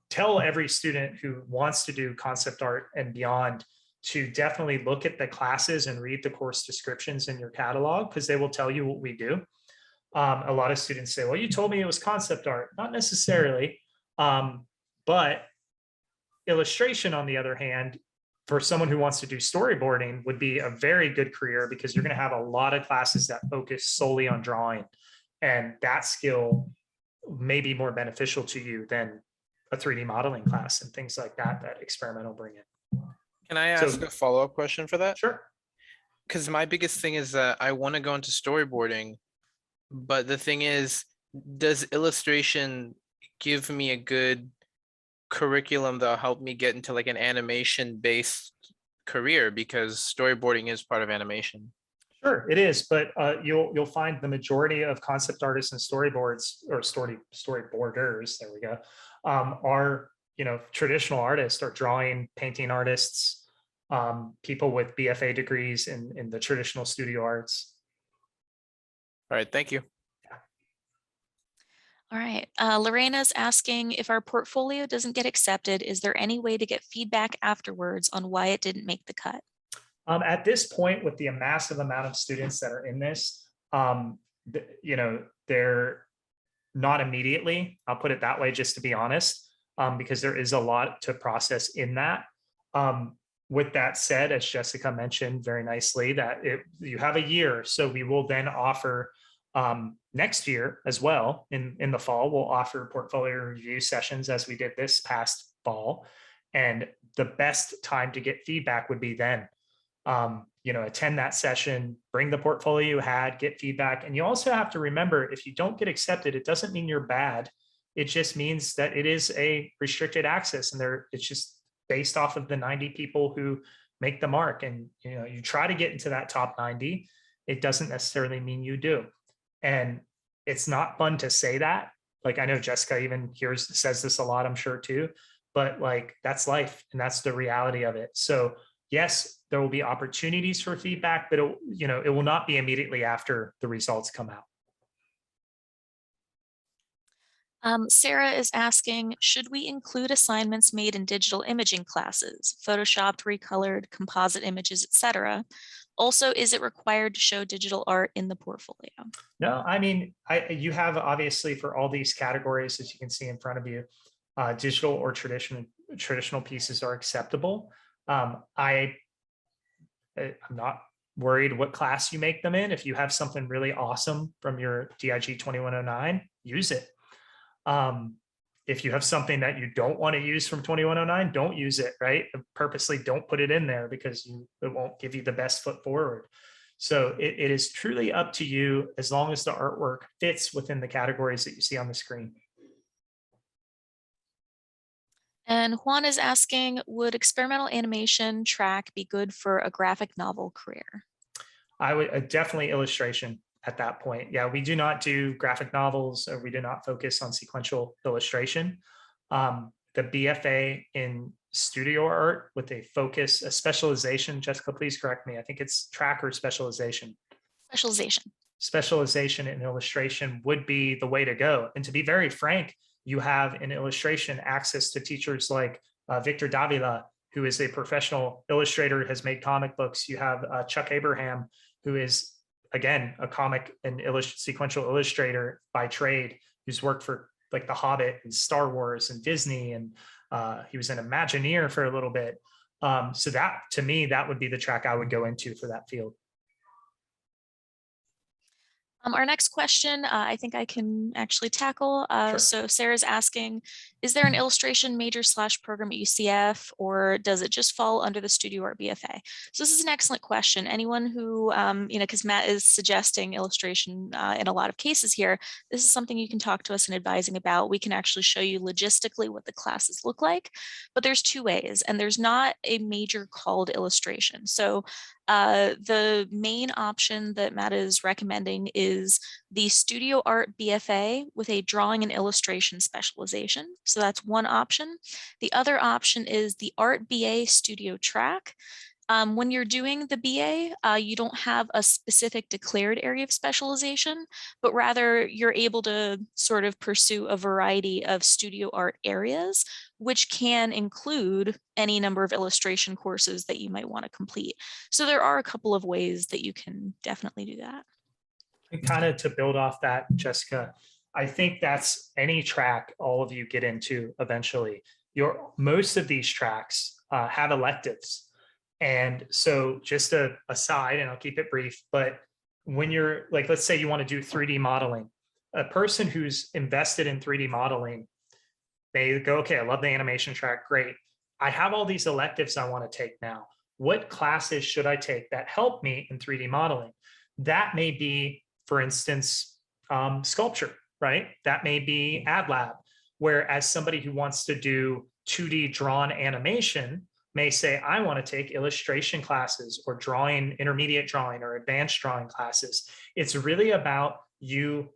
[SPEAKER 1] tell every student who wants to do concept art and beyond to definitely look at the classes and read the course descriptions in your catalog, because they will tell you what we do. A lot of students say, well, you told me it was concept art. Not necessarily, but illustration, on the other hand, for someone who wants to do storyboarding would be a very good career, because you're going to have a lot of classes that focus solely on drawing, and that skill may be more beneficial to you than a 3D modeling class and things like that that experimental bring in.
[SPEAKER 4] Can I ask a follow-up question for that?
[SPEAKER 1] Sure.
[SPEAKER 4] Because my biggest thing is that I want to go into storyboarding, but the thing is, does illustration give me a good curriculum that'll help me get into like an animation-based career? Because storyboarding is part of animation.
[SPEAKER 1] Sure, it is, but you'll find the majority of concept artists and storyboards or storyboarders, there we go, are, you know, traditional artists or drawing, painting artists, people with BFA degrees in the traditional studio arts.
[SPEAKER 4] All right, thank you.
[SPEAKER 10] All right, Lorena's asking, if our portfolio doesn't get accepted, is there any way to get feedback afterwards on why it didn't make the cut?
[SPEAKER 1] At this point, with the massive amount of students that are in this, you know, they're not immediately, I'll put it that way, just to be honest, because there is a lot to process in that. With that said, as Jessica mentioned very nicely, that you have a year, so we will then offer next year as well, in the fall, we'll offer portfolio review sessions as we did this past fall. And the best time to get feedback would be then. You know, attend that session, bring the portfolio you had, get feedback. And you also have to remember, if you don't get accepted, it doesn't mean you're bad. It just means that it is a restricted access, and it's just based off of the 90 people who make the mark. And, you know, you try to get into that top 90, it doesn't necessarily mean you do. And it's not fun to say that. Like, I know Jessica even says this a lot, I'm sure too, but like that's life and that's the reality of it. So yes, there will be opportunities for feedback, but it will not be immediately after the results come out.
[SPEAKER 10] Sarah is asking, should we include assignments made in digital imaging classes, photoshopped, recolored, composite images, etc.? Also, is it required to show digital art in the portfolio?
[SPEAKER 1] No, I mean, you have obviously for all these categories, as you can see in front of you, digital or traditional pieces are acceptable. I'm not worried what class you make them in. If you have something really awesome from your DIG 2109, use it. If you have something that you don't want to use from 2109, don't use it, right? Purposely don't put it in there because it won't give you the best foot forward. So it is truly up to you as long as the artwork fits within the categories that you see on the screen.
[SPEAKER 10] And Juan is asking, would experimental animation track be good for a graphic novel career?
[SPEAKER 1] I would definitely illustration at that point. Yeah, we do not do graphic novels, or we do not focus on sequential illustration. The BFA in studio art with a focus, a specialization, Jessica, please correct me. I think it's track or specialization.
[SPEAKER 10] Specialization.
[SPEAKER 1] Specialization in illustration would be the way to go. And to be very frank, you have in illustration access to teachers like Victor Davila, who is a professional illustrator, has made comic books. You have Chuck Abraham, who is, again, a comic and sequential illustrator by trade, who's worked for like The Hobbit and Star Wars and Disney, and he was an Imagineer for a little bit. So that, to me, that would be the track I would go into for that field.
[SPEAKER 10] Our next question, I think I can actually tackle.
[SPEAKER 1] Sure.
[SPEAKER 10] So Sarah's asking, is there an illustration major / program at UCF, or does it just fall under the Studio Art BFA? So this is an excellent question. Anyone who, because Matt is suggesting illustration in a lot of cases here, this is something you can talk to us in advising about. We can actually show you logistically what the classes look like, but there's two ways, and there's not a major called illustration. So the main option that Matt is recommending is the Studio Art BFA with a drawing and illustration specialization. So that's one option. The other option is the Art BA Studio track. When you're doing the BA, you don't have a specific declared area of specialization, but rather you're able to sort of pursue a variety of studio art areas, which can include any number of illustration courses that you might want to complete. So there are a couple of ways that you can definitely do that.
[SPEAKER 1] And kind of to build off that, Jessica, I think that's any track all of you get into eventually. Most of these tracks have electives. And so just a aside, and I'll keep it brief, but when you're like, let's say you want to do 3D modeling, a person who's invested in 3D modeling, they go, okay, I love the animation track. Great. I have all these electives I want to take now. What classes should I take that help me in 3D modeling? That may be, for instance, sculpture, right? That may be ad lab, whereas somebody who wants to do 2D drawn animation may say, I want to take illustration classes or drawing, intermediate drawing or advanced drawing classes. It's really about you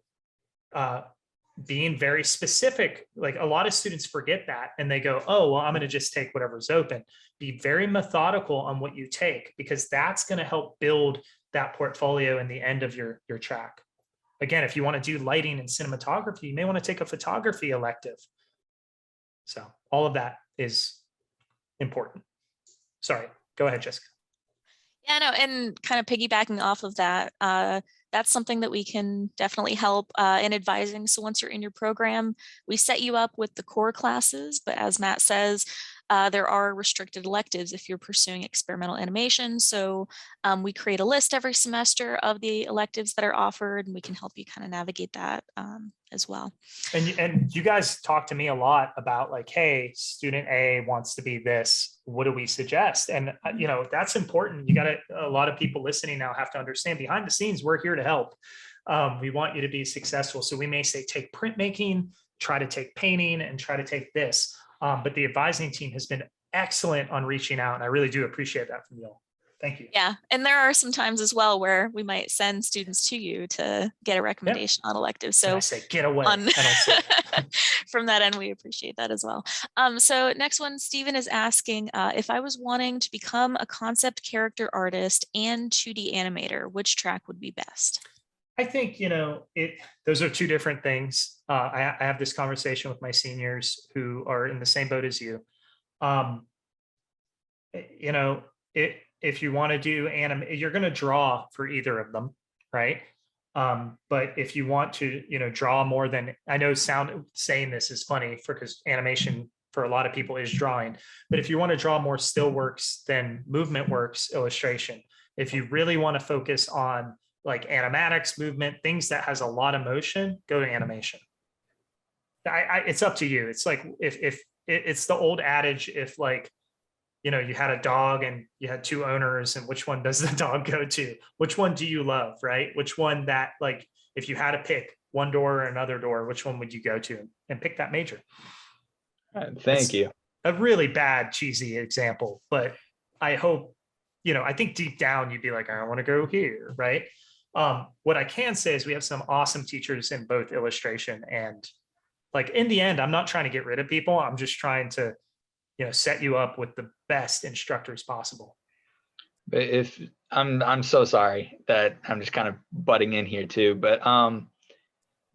[SPEAKER 1] being very specific. Like a lot of students forget that and they go, oh, well, I'm going to just take whatever's open. Be very methodical on what you take, because that's going to help build that portfolio in the end of your track. Again, if you want to do lighting and cinematography, you may want to take a photography elective. So all of that is important. Sorry, go ahead, Jessica.
[SPEAKER 10] Yeah, no, and kind of piggybacking off of that, that's something that we can definitely help in advising. So once you're in your program, we set you up with the core classes, but as Matt says, there are restricted electives if you're pursuing experimental animation. So we create a list every semester of the electives that are offered, and we can help you kind of navigate that as well.
[SPEAKER 1] And you guys talk to me a lot about like, hey, student A wants to be this. What do we suggest? And that's important. You got a lot of people listening now have to understand behind the scenes, we're here to help. We want you to be successful. So we may say, take printmaking, try to take painting, and try to take this. But the advising team has been excellent on reaching out, and I really do appreciate that from you all. Thank you.
[SPEAKER 10] Yeah, and there are some times as well where we might send students to you to get a recommendation on electives. So
[SPEAKER 1] I say, get away.
[SPEAKER 10] from that end, we appreciate that as well. So next one, Stephen is asking, if I was wanting to become a concept character artist and 2D animator, which track would be best?
[SPEAKER 1] I think, those are two different things. I have this conversation with my seniors who are in the same boat as you. If you want to do anime, you're going to draw for either of them, right? But if you want to, draw more than, I know saying this is funny because animation for a lot of people is drawing, but if you want to draw more still works than movement works, illustration. If you really want to focus on like animatics, movement, things that has a lot of motion, go to animation. It's up to you. It's like if it's the old adage, if like, you had a dog and you had two owners, and which one does the dog go to? Which one do you love, right? Which one that, like, if you had to pick one door or another door, which one would you go to and pick that major?
[SPEAKER 12] Thank you.
[SPEAKER 1] A really bad, cheesy example, but I hope, I think deep down you'd be like, I want to go here, right? What I can say is we have some awesome teachers in both illustration and, like, in the end, I'm not trying to get rid of people. I'm just trying to, set you up with the best instructors possible.
[SPEAKER 12] But if I'm so sorry that I'm just kind of butting in here too, but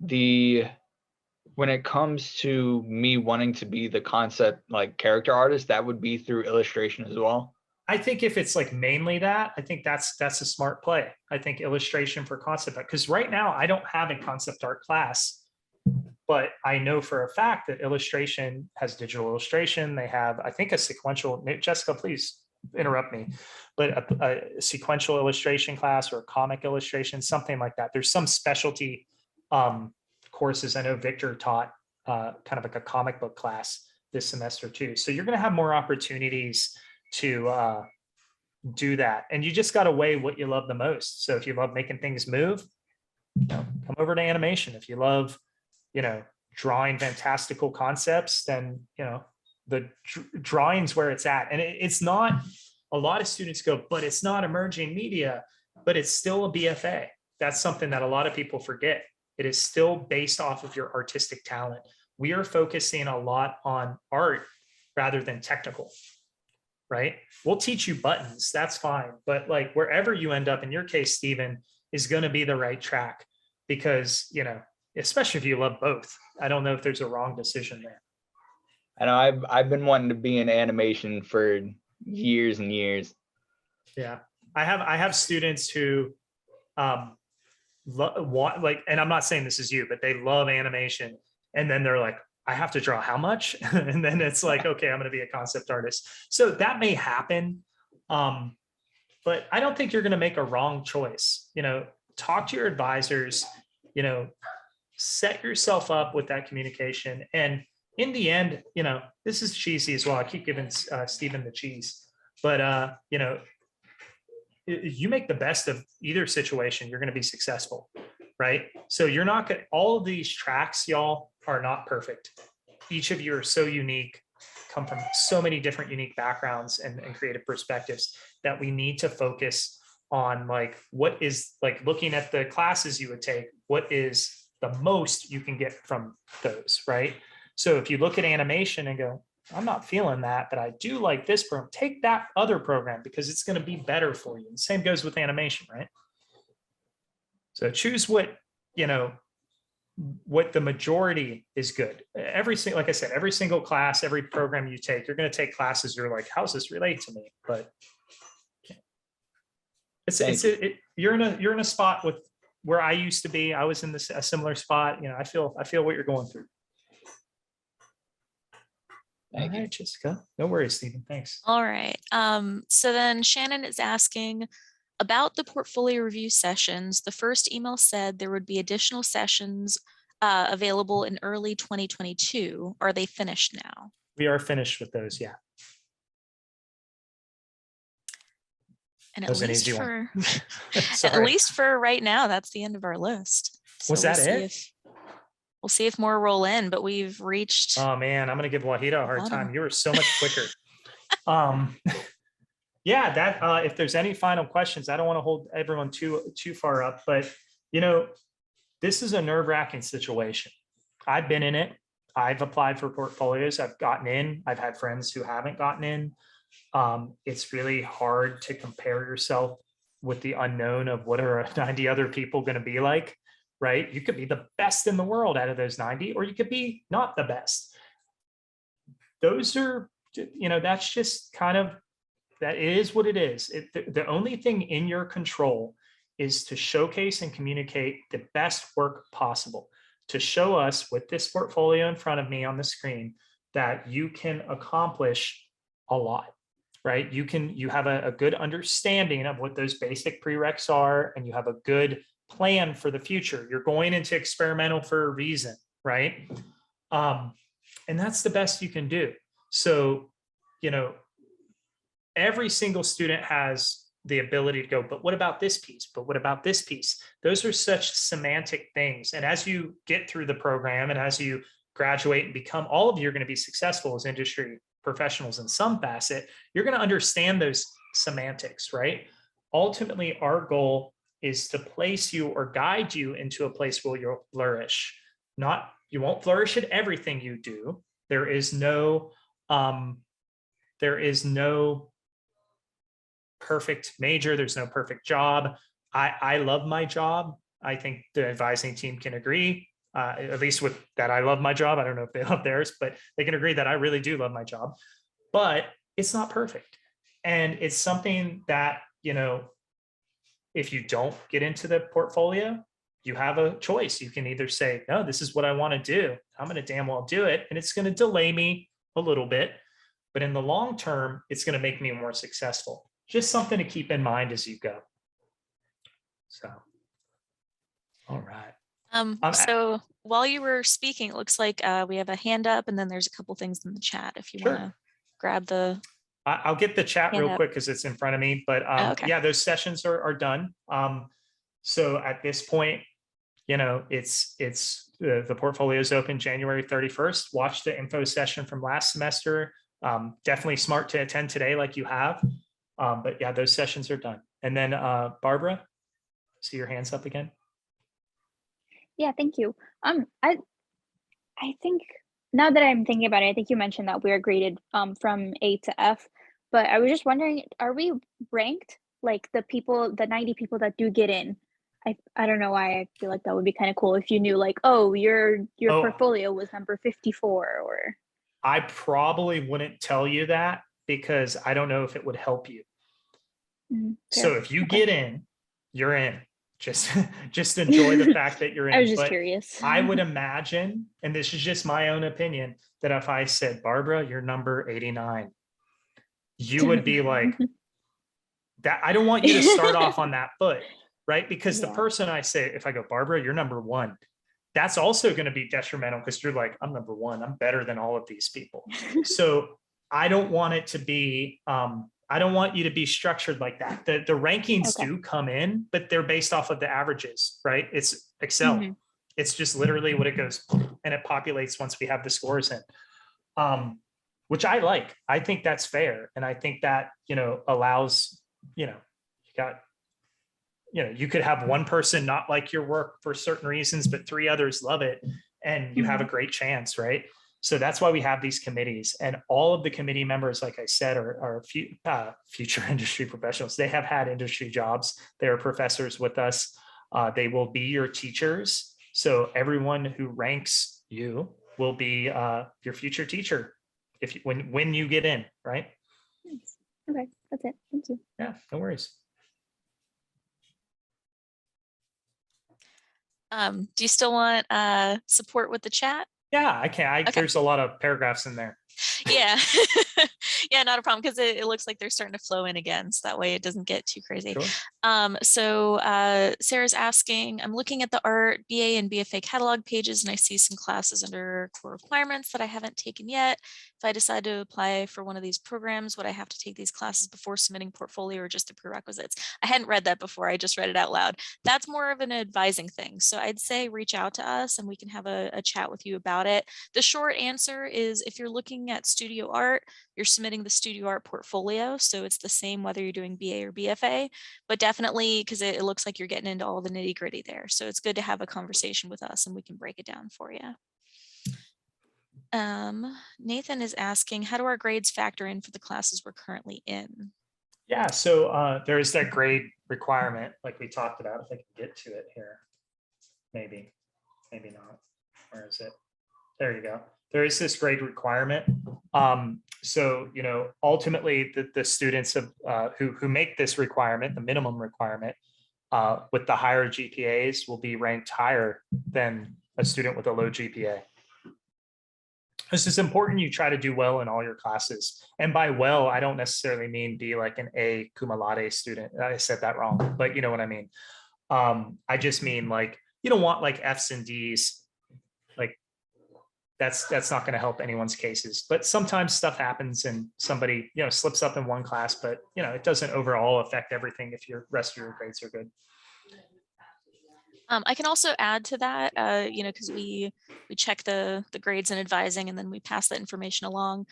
[SPEAKER 12] when it comes to me wanting to be the concept like character artist, that would be through illustration as well.
[SPEAKER 1] I think if it's like mainly that, I think that's a smart play. I think illustration for concept art, because right now I don't have a concept art class, but I know for a fact that illustration has digital illustration. They have, I think, a sequential, Jessica, please interrupt me, but a sequential illustration class or a comic illustration, something like that. There's some specialty courses. I know Victor taught kind of like a comic book class this semester too. So you're going to have more opportunities to do that. And you just got to weigh what you love the most. So if you love making things move, come over to animation. If you love, drawing fantastical concepts, then, the drawing's where it's at. And it's not, a lot of students go, but it's not emerging media, but it's still a BFA. That's something that a lot of people forget. It is still based off of your artistic talent. We are focusing a lot on art rather than technical, right? We'll teach you buttons, that's fine. But like wherever you end up, in your case, Stephen, is going to be the right track because, especially if you love both. I don't know if there's a wrong decision there.
[SPEAKER 12] I know I've been wanting to be in animation for years and years.
[SPEAKER 1] Yeah, I have students who want, like, and I'm not saying this is you, but they love animation, and then they're like, I have to draw how much? And then it's like, okay, I'm going to be a concept artist. So that may happen, but I don't think you're going to make a wrong choice. Talk to your advisors. Set yourself up with that communication. And in the end, this is cheesy as well. I keep giving Stephen the cheese, but you make the best of either situation, you're going to be successful, right? So you're not going, all of these tracks, y'all, are not perfect. Each of you are so unique, come from so many different unique backgrounds and creative perspectives that we need to focus on, like, what is, like, looking at the classes you would take, what is the most you can get from those, right? So if you look at animation and go, I'm not feeling that, but I do like this program, take that other program because it's going to be better for you. And same goes with animation, right? So choose what the majority is good. Like I said, every single class, every program you take, you're going to take classes, you're like, how's this relate to me? But you're in a spot with where I used to be. I was in a similar spot. I feel what you're going through.
[SPEAKER 12] Thank you,
[SPEAKER 1] Jessica. No worries, Stephen. Thanks.
[SPEAKER 10] All right. So then Shannon is asking about the portfolio review sessions. The first email said there would be additional sessions available in early 2022. Are they finished now?
[SPEAKER 1] We are finished with those, yeah.
[SPEAKER 10] And
[SPEAKER 1] at
[SPEAKER 10] least for right now, that's the end of our list. So
[SPEAKER 1] Was that it?
[SPEAKER 10] We'll see if more roll in, but we've reached.
[SPEAKER 1] Oh man, I'm gonna give Wahida a hard time. You were so much quicker. Yeah, that if there's any final questions, I don't want to hold everyone too far up, but this is a nerve-wracking situation. I've been in it. I've applied for portfolios. I've gotten in. I've had friends who haven't gotten in. It's really hard to compare yourself with the unknown of what are 90 other people going to be like, right? You could be the best in the world out of those 90, or you could be not the best. Those are, that's just kind of, that is what it is. The only thing in your control is to showcase and communicate the best work possible, to show us with this portfolio in front of me on the screen that you can accomplish a lot, right? You have a good understanding of what those basic prereqs are, and you have a good plan for the future. You're going into experimental for a reason, right? And that's the best you can do. So, every single student has the ability to go, but what about this piece? But what about this piece? Those are such semantic things. And as you get through the program and as you graduate and become, all of you are going to be successful as industry professionals in some facet, you're going to understand those semantics, right? Ultimately, our goal is to place you or guide you into a place where you'll flourish. You won't flourish at everything you do. There is no perfect major. There's no perfect job. I love my job. I think the advising team can agree, at least with that. I love my job. I don't know if they love theirs, but they can agree that I really do love my job, but it's not perfect. And it's something that, if you don't get into the portfolio, you have a choice. You can either say, no, this is what I want to do. I'm going to damn well do it. And it's going to delay me a little bit, but in the long term, it's going to make me more successful. Just something to keep in mind as you go. So, all right.
[SPEAKER 10] So while you were speaking, it looks like we have a hand up, and then there's a couple things in the chat if you want to grab the.
[SPEAKER 1] I'll get the chat real
[SPEAKER 10] up.
[SPEAKER 1] quick because it's in front of me, but
[SPEAKER 10] Okay.
[SPEAKER 1] yeah, those sessions are done. So at this point, it's the portfolio is open January 31st. Watch the info session from last semester. Definitely smart to attend today like you have. But yeah, those sessions are done. And then Barbara, see your hands up again.
[SPEAKER 6] Yeah, thank you. I think now that I'm thinking about it, I think you mentioned that we are graded from A to F, but I was just wondering, are we ranked like the 90 people that do get in? I don't know why I feel like that would be kind of cool if you knew like, oh, your portfolio was number 54 or.
[SPEAKER 1] I probably wouldn't tell you that because I don't know if it would help you. So if you get in, you're in. Just enjoy the fact that you're in.
[SPEAKER 6] I was just curious.
[SPEAKER 1] I would imagine, and this is just my own opinion, that if I said, Barbara, you're number 89, you would be like, that. I don't want you to start off on that foot, right? Because the person I say, if I go, Barbara, you're number 1, that's also going to be detrimental because you're like, I'm number 1. I'm better than all of these people. So I don't want it to be, I don't want you to be structured like that. The rankings do come in, but they're based off of the averages, right? It's Excel. Mm-hmm. It's just literally what it goes and it populates once we have the scores in, which I like. I think that's fair. And I think that, allows, you could have one person not like your work for certain reasons, but 3 others love it. And you have a great chance, right? So that's why we have these committees, and all of the committee members, like I said, are future industry professionals. They have had industry jobs. They are professors with us. They will be your teachers. So everyone who ranks you will be your future teacher when you get in, right?
[SPEAKER 6] Okay, that's it. Thank you.
[SPEAKER 1] Yeah, no worries.
[SPEAKER 10] Do you still want support with the chat?
[SPEAKER 1] Yeah, I can. Okay. There's a lot of paragraphs in there.
[SPEAKER 10] Yeah. Yeah, not a problem, because it looks like they're starting to flow in again, so that way it doesn't get too crazy. Sure. So Sarah's asking, I'm looking at the art BA and BFA catalog pages, and I see some classes under core requirements that I haven't taken yet. If I decide to apply for one of these programs, would I have to take these classes before submitting portfolio or just the prerequisites? I hadn't read that before. I just read it out loud. That's more of an advising thing. So I'd say reach out to us and we can have a chat with you about it. The short answer is if you're looking at studio art, you're submitting the studio art portfolio. So it's the same whether you're doing BA or BFA, but definitely because it looks like you're getting into all the nitty gritty there. So it's good to have a conversation with us and we can break it down for you. Nathan is asking, how do our grades factor in for the classes we're currently in?
[SPEAKER 1] Yeah, so there is that grade requirement, like we talked about. If I can get to it here, maybe not. Where is it? There you go. There is this grade requirement. So, you know, ultimately the students of, who make this requirement, the minimum requirement, with the higher GPAs will be ranked higher than a student with a low GPA. This is important. You try to do well in all your classes. And by well, I don't necessarily mean be like an A cum laude student. I said that wrong, but you know what I mean? I just mean like, you don't want like Fs and Ds. Like that's not going to help anyone's cases. But sometimes stuff happens and somebody, you know, slips up in one class, but you know, it doesn't overall affect everything if your rest of your grades are good.
[SPEAKER 10] I can also add to that, you know, because we check the grades and advising, and then we pass that information along.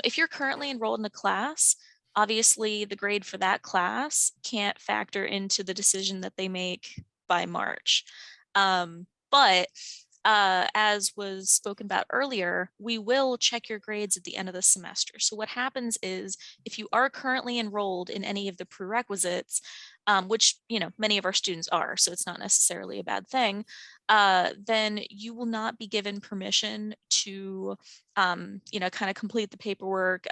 [SPEAKER 10] If you're currently enrolled in a class, obviously the grade for that class can't factor into the decision that they make by March. But as was spoken about earlier, we will check your grades at the end of the semester. So what happens is if you are currently enrolled in any of the prerequisites, which, you know, many of our students are, so it's not necessarily a bad thing, then you will not be given permission to, you know, kind of complete the paperwork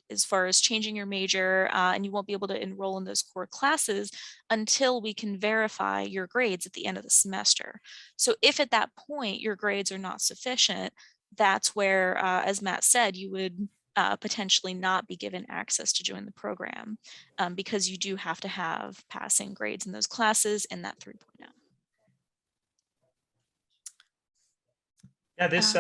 [SPEAKER 10] as far as changing your major, and you won't be able to enroll in those core classes until we can verify your grades at the end of the semester. So if at that point your grades are not sufficient, that's where, as Matt said, you would potentially not be given access to join the program, because you do have to have passing grades in those classes and that 3.0.
[SPEAKER 1] Yeah, this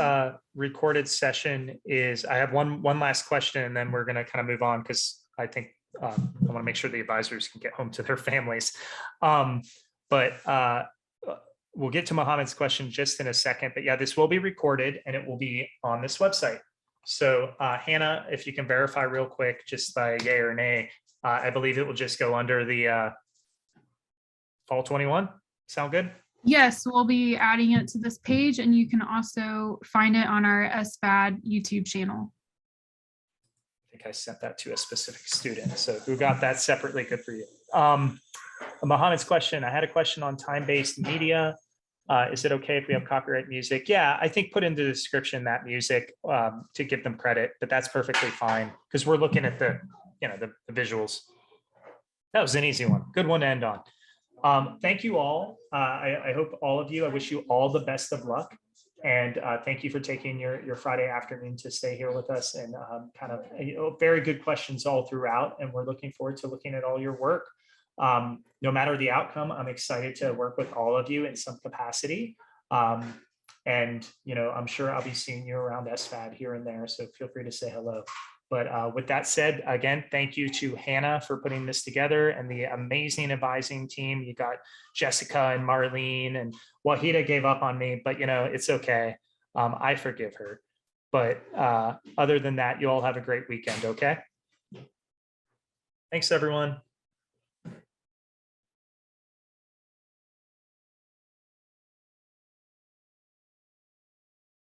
[SPEAKER 1] recorded session is, I have one last question and then we're going to kind of move on because I think I want to make sure the advisors can get home to their families. But we'll get to Mohammed's question just in a second. But yeah, this will be recorded and it will be on this website. So Hannah, if you can verify real quick, just by yay or nay, I believe it will just go under the Fall 21. Sound good?
[SPEAKER 8] Yes, we'll be adding it to this page, and you can also find it on our SVAD YouTube channel.
[SPEAKER 1] I think I sent that to a specific student. So who got that separately? Good for you. Mohammed's question. I had a question on time-based media. Is it okay if we have copyright music? Yeah, I think put in the description that music to give them credit, but that's perfectly fine because we're looking at the, you know, the visuals. That was an easy one. Good one to end on. Thank you all. I hope all of you, I wish you all the best of luck. And thank you for taking your Friday afternoon to stay here with us and kind of, you know, very good questions all throughout. And we're looking forward to looking at all your work. No matter the outcome, I'm excited to work with all of you in some capacity. And, you know, I'm sure I'll be seeing you around SVAD here and there. So feel free to say hello. But with that said, again, thank you to Hannah for putting this together and the amazing advising team. You got Jessica and Marlene, and Wahida gave up on me, but you know, it's okay. I forgive her. But other than that, you all have a great weekend, okay? Thanks, everyone.